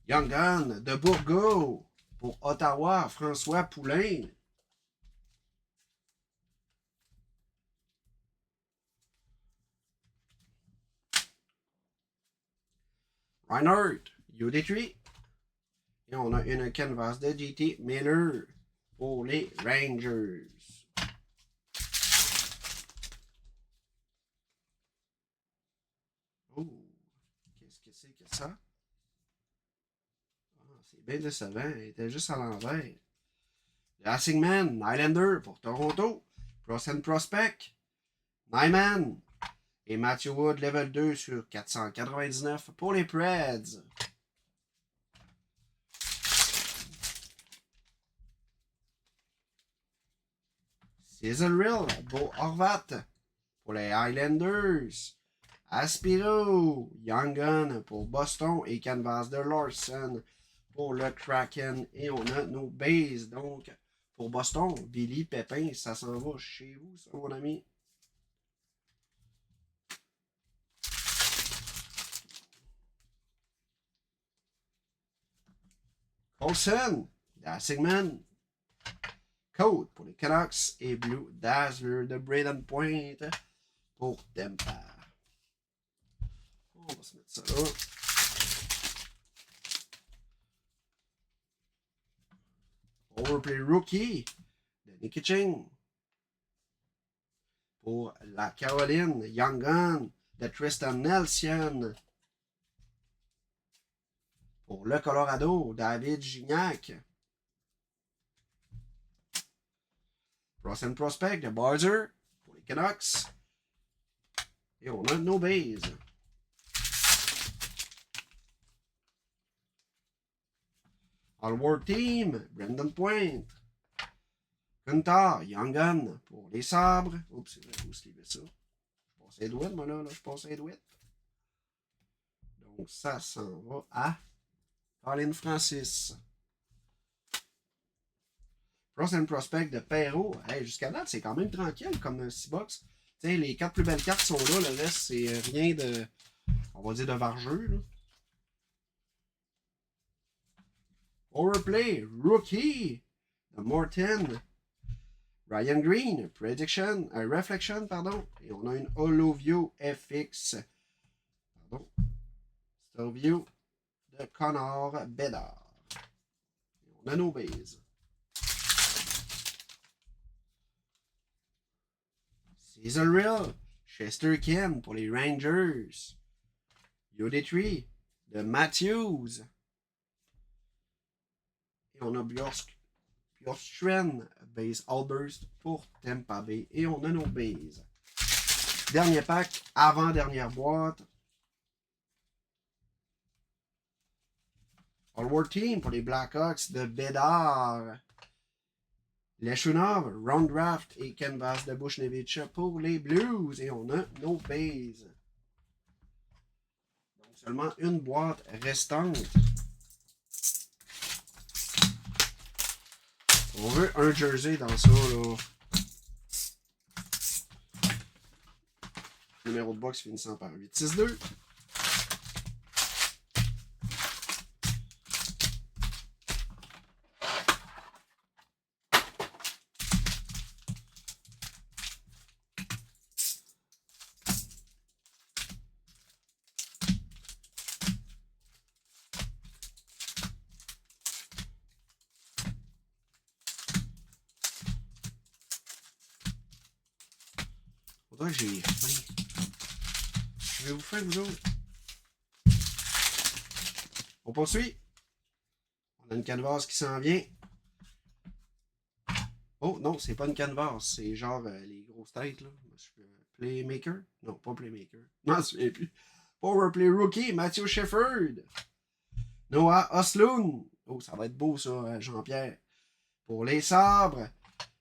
Speaker 1: Young Gun de Bourgault pour Ottawa, François Poulain. Reinhardt, UD3. Et on a une canvas de JT Miller pour les Rangers. Oh, qu'est-ce que c'est que ça? C'est bien décevant. Il était juste à l'envers. Le Assingman, Nylander pour Toronto. Plus and Prospect. Nyman. Et Matthew Wood, level 2 sur 499 pour les Preds. Sizzle Real, Beau Horvat pour les Highlanders. Aspiro, Young Gun pour Boston et Canvas de Larson pour le Kraken. Et on a nos bases. Donc, pour Boston, Billy Pépin, ça s'en va chez vous, ça, mon ami. Colson, Dassigman. Code pour les Canucks et Blue Dazzler de Braden Point pour Tampa. On va se mettre ça là. Overplay Rookie de Nicky Ching. Pour la Caroline, Young Gun de Tristan Nelson. Pour le Colorado, David Gignac. Plus and Prospect de Barzer pour les Canucks. Et on a nos bases. All-World Team, Brendan Point. Kunta, Young Gun pour les Sabres. Oups, c'est vrai, faut se lever ça. Je passe les douettes, moi là, je passe les douettes. Donc ça s'en va à Colin Francis. Plus and Prospect de Perrault. Hey, jusqu'à date, c'est quand même tranquille comme 6 box. T'sais, les 4 plus belles cartes sont là. Le reste, c'est rien de, on va dire, de vargeux. Là. Overplay, Rookie de Morton. Ryan Green, Reflection, pardon. Et on a une Holovio FX. Pardon. Stelvio de Connor Bedard. Et on a nos bases. Season Real, Chester Ken pour les Rangers. UD3 de Matthews. Et on a Bjorkstrand, base Outburst pour Tampa Bay. Et on a nos bases. Dernier pack, avant-dernière boîte. All-World Team pour les Blackhawks de Bédard. Leshunov, Round Draft et Canvas de Bushnevich pour les Blues. Et on a nos bases. Donc seulement une boîte restante. On veut un jersey dans ça, là. Numéro de box finissant par 862. dirait que j'ai faim. Avez-vous faim, vous autres? On poursuit. On a une canvas qui s'en vient. Oh non, c'est pas une canvas, c'est genre les grosses têtes là. Playmaker? Non, pas Playmaker. Non, je me souviens plus. Powerplay Rookie, Matthew Shefford. Noah Osloon. Oh, ça va être beau ça, Jean-Pierre. Pour les sabres,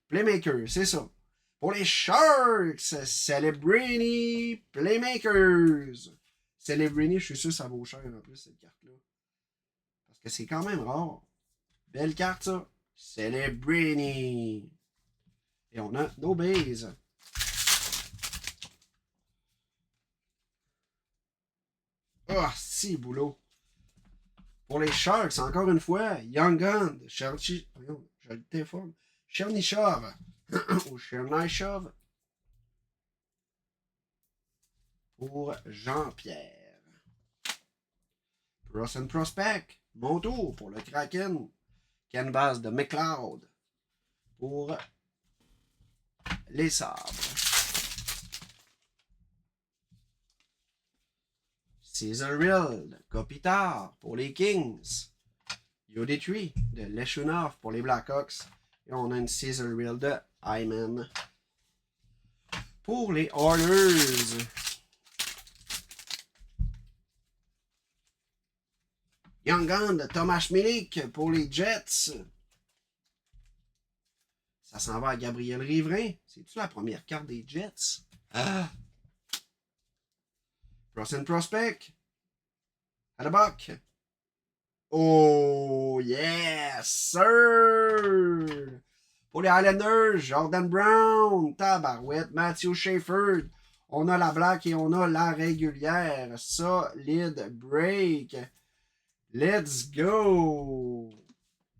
Speaker 1: Playmaker, c'est ça. Pour les Sharks, Celebrini Playmakers. Celebrini, je suis sûr que ça vaut cher en plus cette carte-là. Parce que c'est quand même rare. Belle carte ça. Celebrini. Et on a nos bases. Ah, oh, si, boulot. Pour les Sharks, encore une fois, Young Gun, je le déforme. Chernyshov. Ou Chernyshov. Pour Jean-Pierre. Russian Prospect. Mon tour pour le Kraken. Canvas de McLeod. Pour les sabres. Cesaril de Kopitar pour les Kings. Yoditri de Leshunov pour les Blackhawks. Et on a une Cesaril de Hyman pour les Oilers. Young Gun de Thomas Milik pour les Jets. Ça s'en va à Gabriel Riverain. C'est-tu la première carte des Jets? Ah! Russian Prospect. Haddock. Oh, yes, sir! Pour les Highlanders, Jordan Brown, Tabarouette, Matthew Shefford. On a la black et on a la régulière. Solide break. Let's go!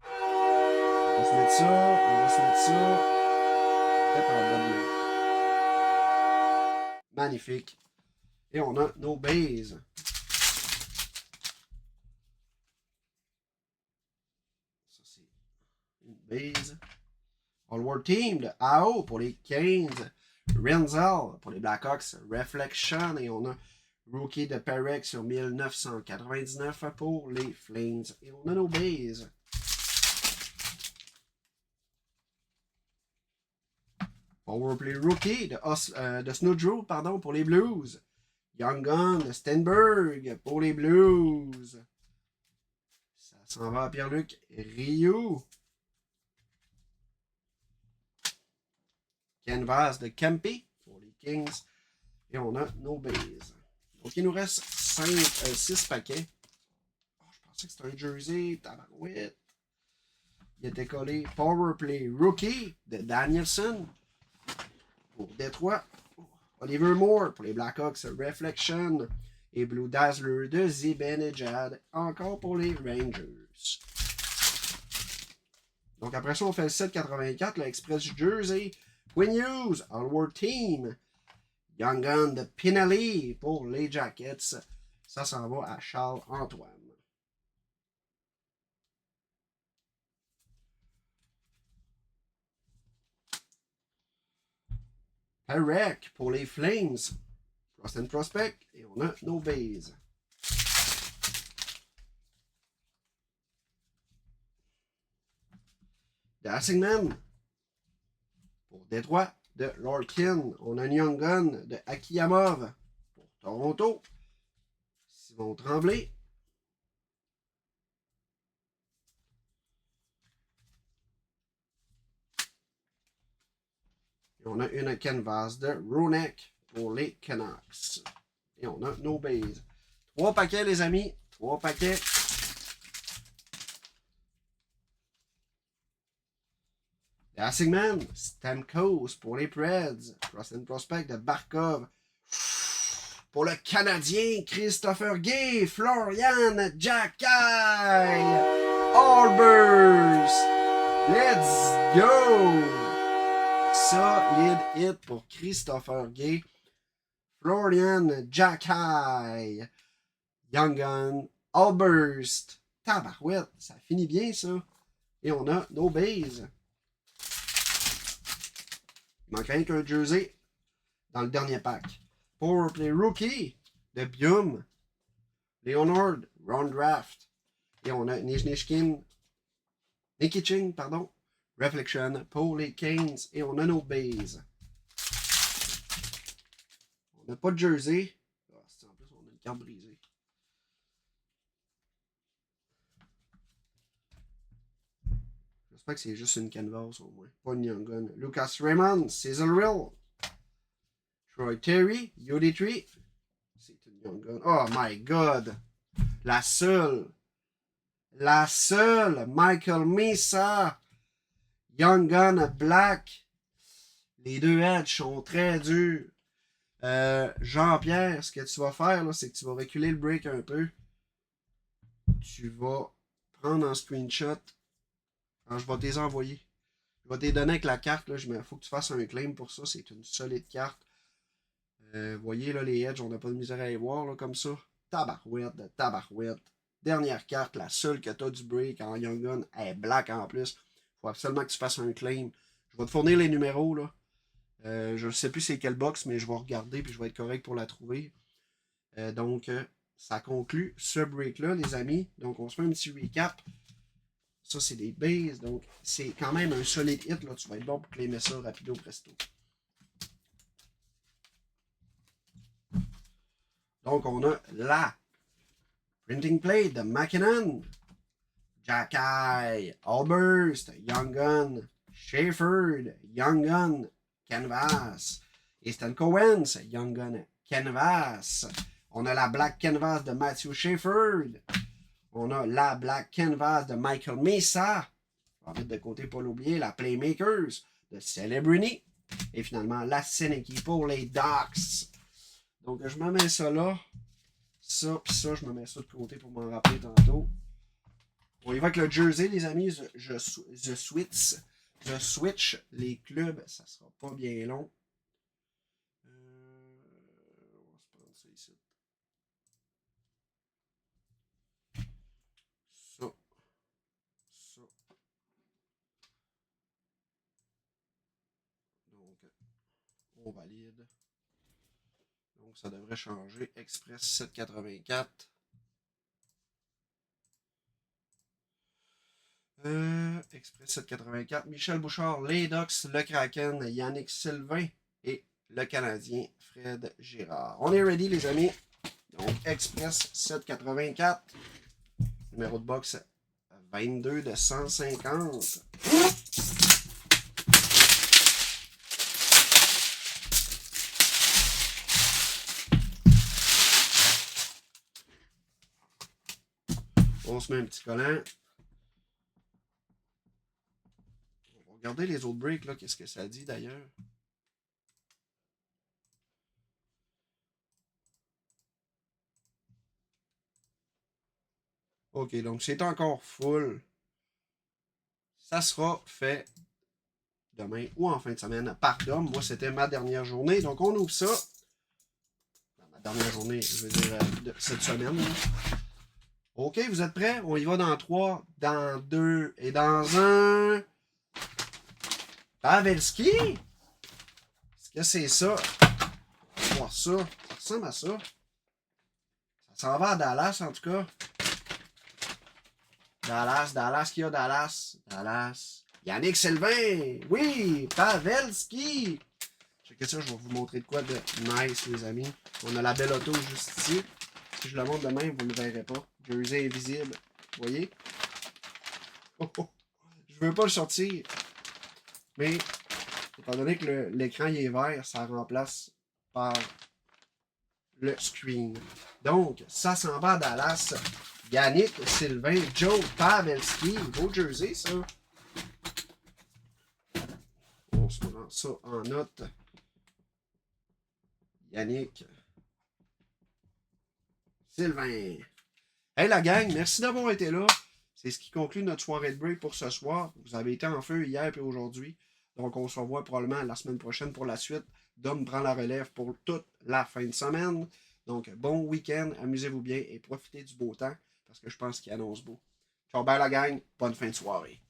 Speaker 1: On va se mettre ça, on va se mettre ça. Peut-être en bas de magnifique. Et on a nos bases. Ça, c'est une base. All-World Team de AO pour les Canes. Renzel pour les Blackhawks. Reflection. Et on a Rookie de Perek sur 1999 pour les Flames. Et on a nos bases. Powerplay Rookie de Snowdrew, pardon, pour les Blues. Young Gun de Stenberg pour les Blues. Ça s'en va à Pierre-Luc Rioux. Canvas de Kempe pour les Kings. Et on a nos bases. Donc, il nous reste 6 paquets. Oh, je pensais que c'était un jersey. Tabarouette. Il était collé Powerplay Rookie de Danielson pour Détroit. Oliver Moore pour les Blackhawks. Reflection. Et Blue Dazzler de Zibanejad. Encore pour les Rangers. Donc, après ça, on fait le 7,84. Le Express Jersey. Quinn Hughes. All-World Team. Young Gun de Pinelli pour les Jackets. Ça s'en va à Charles-Antoine. Perek pour les Flames. Russian Prospect. Et on a nos bases. Dassingman pour Détroit. De Larkin. On a un Young Gun de Akiyamov pour Toronto. Simon Tremblay. Et on a une canvas de Ronek pour les Canucks. Et on a nos bases. 3 paquets, les amis. 3 paquets. Dassingman, Stamkos pour les Preds. Russian Prospect de Barkov. Pour le Canadien, Christopher Gay, Florian Jacky, Albers. Let's go! Solide hit pour Christopher Gay, Florian Jacky, Young Gun, Albers. Tabarouette, ça finit bien ça. Et on a nos bases. Il manque rien qu'un jersey dans le dernier pack. Pour les rookies de Bium, Leonard, Ron Draft. Et on a Nijnishkin, Nikiching, pardon, Reflection pour les Canes. Et on a nos bases. On n'a pas de jersey. Oh, en plus, on a une carte brisée. J'espère que c'est juste une canvas au moins. Pas une Young Gun. Lucas Raymond, Sizzle Troy Terry, UD3. C'est une Young Gun. Oh my god. La seule. Michael Mesa. Young Gun Black. Les deux edges sont très durs. Jean-Pierre, ce que tu vas faire, c'est que tu vas reculer le break un peu. Tu vas prendre un screenshot. Alors, je vais te les envoyer. Je vais te les donner avec la carte. Il faut que tu fasses un claim pour ça. C'est une solide carte. Vous voyez, là, les edges, on n'a pas de misère à les voir là, comme ça. Tabarouette de tabarouette. Dernière carte, la seule que tu as du break en Young Gun. Elle est black en plus. Il faut absolument que tu fasses un claim. Je vais te fournir les numéros. Là. Je ne sais plus c'est quelle box, mais je vais regarder et je vais être correct pour la trouver. Donc, ça conclut ce break-là, les amis. Donc, on se fait un petit recap. Ça, c'est des bases. Donc, c'est quand même un solide hit. Là. Tu vas être bon pour claimer ça rapido presto. Donc, on a la Printing Plate de McKinnon, Jacky, Alburst, Young Gun, Shefford, Young Gun, Canvas, Easton Cowens, Young Gun, Canvas. On a la Black Canvas de Matthew Shefford. On a la Black Canvas de Michael Mesa. On va mettre de côté, pas l'oublier, la Playmakers de Celebrini. Et finalement, la Seneki pour les Ducks. Donc, je me mets ça là. Ça, puis ça, je me mets ça de côté pour m'en rappeler tantôt. On y va avec le jersey, les amis. Je switch les clubs. Ça sera pas bien long. On va se prendre ça ici. Ça. Donc, on valide. Donc, ça devrait changer. Express 784. Express 784. Michel Bouchard, les Ducks, le Kraken, Yannick Sylvain et le Canadien Fred Girard. On est ready, les amis. Donc, Express 784. Numéro de box 22 de 150. On se met un petit collant. On va regarder les autres breaks, là. Qu'est-ce que ça dit d'ailleurs? Ok, donc c'est encore full. Ça sera fait demain ou en fin de semaine par Dom. Moi, c'était ma dernière journée. Donc, on ouvre ça. Ma dernière journée, je veux dire, de cette semaine. Là. Ok, vous êtes prêts? On y va dans 3, dans 2 et dans 1. Pavelski? Est-ce que c'est ça? On va voir ça. Ça ressemble à ça. Ça s'en va à Dallas, en tout cas. Dallas, qui a Dallas? Dallas. Yannick Sylvain! Oui! Pavelski! Checkez ça, je vais vous montrer de quoi de nice, les amis. On a la belle auto juste ici. Si je le montre de même, vous ne le verrez pas. Jersey invisible. Vous voyez? Oh, oh. Je veux pas le sortir. Mais, étant donné que l'écran est vert, ça remplace par le screen. Donc, ça s'en va à Dallas. Yannick Sylvain, Joe Pavelski. Beau jersey, ça. On se prend ça en note. Yannick Sylvain. Hey la gang, merci d'avoir été là. C'est ce qui conclut notre soirée de break pour ce soir. Vous avez été en feu hier et aujourd'hui. Donc on se revoit probablement la semaine prochaine pour la suite. Dom prend la relève pour toute la fin de semaine. Donc bon week-end, amusez-vous bien et profitez du beau temps parce que je pense qu'il annonce beau. Ciao, bye la gang, bonne fin de soirée.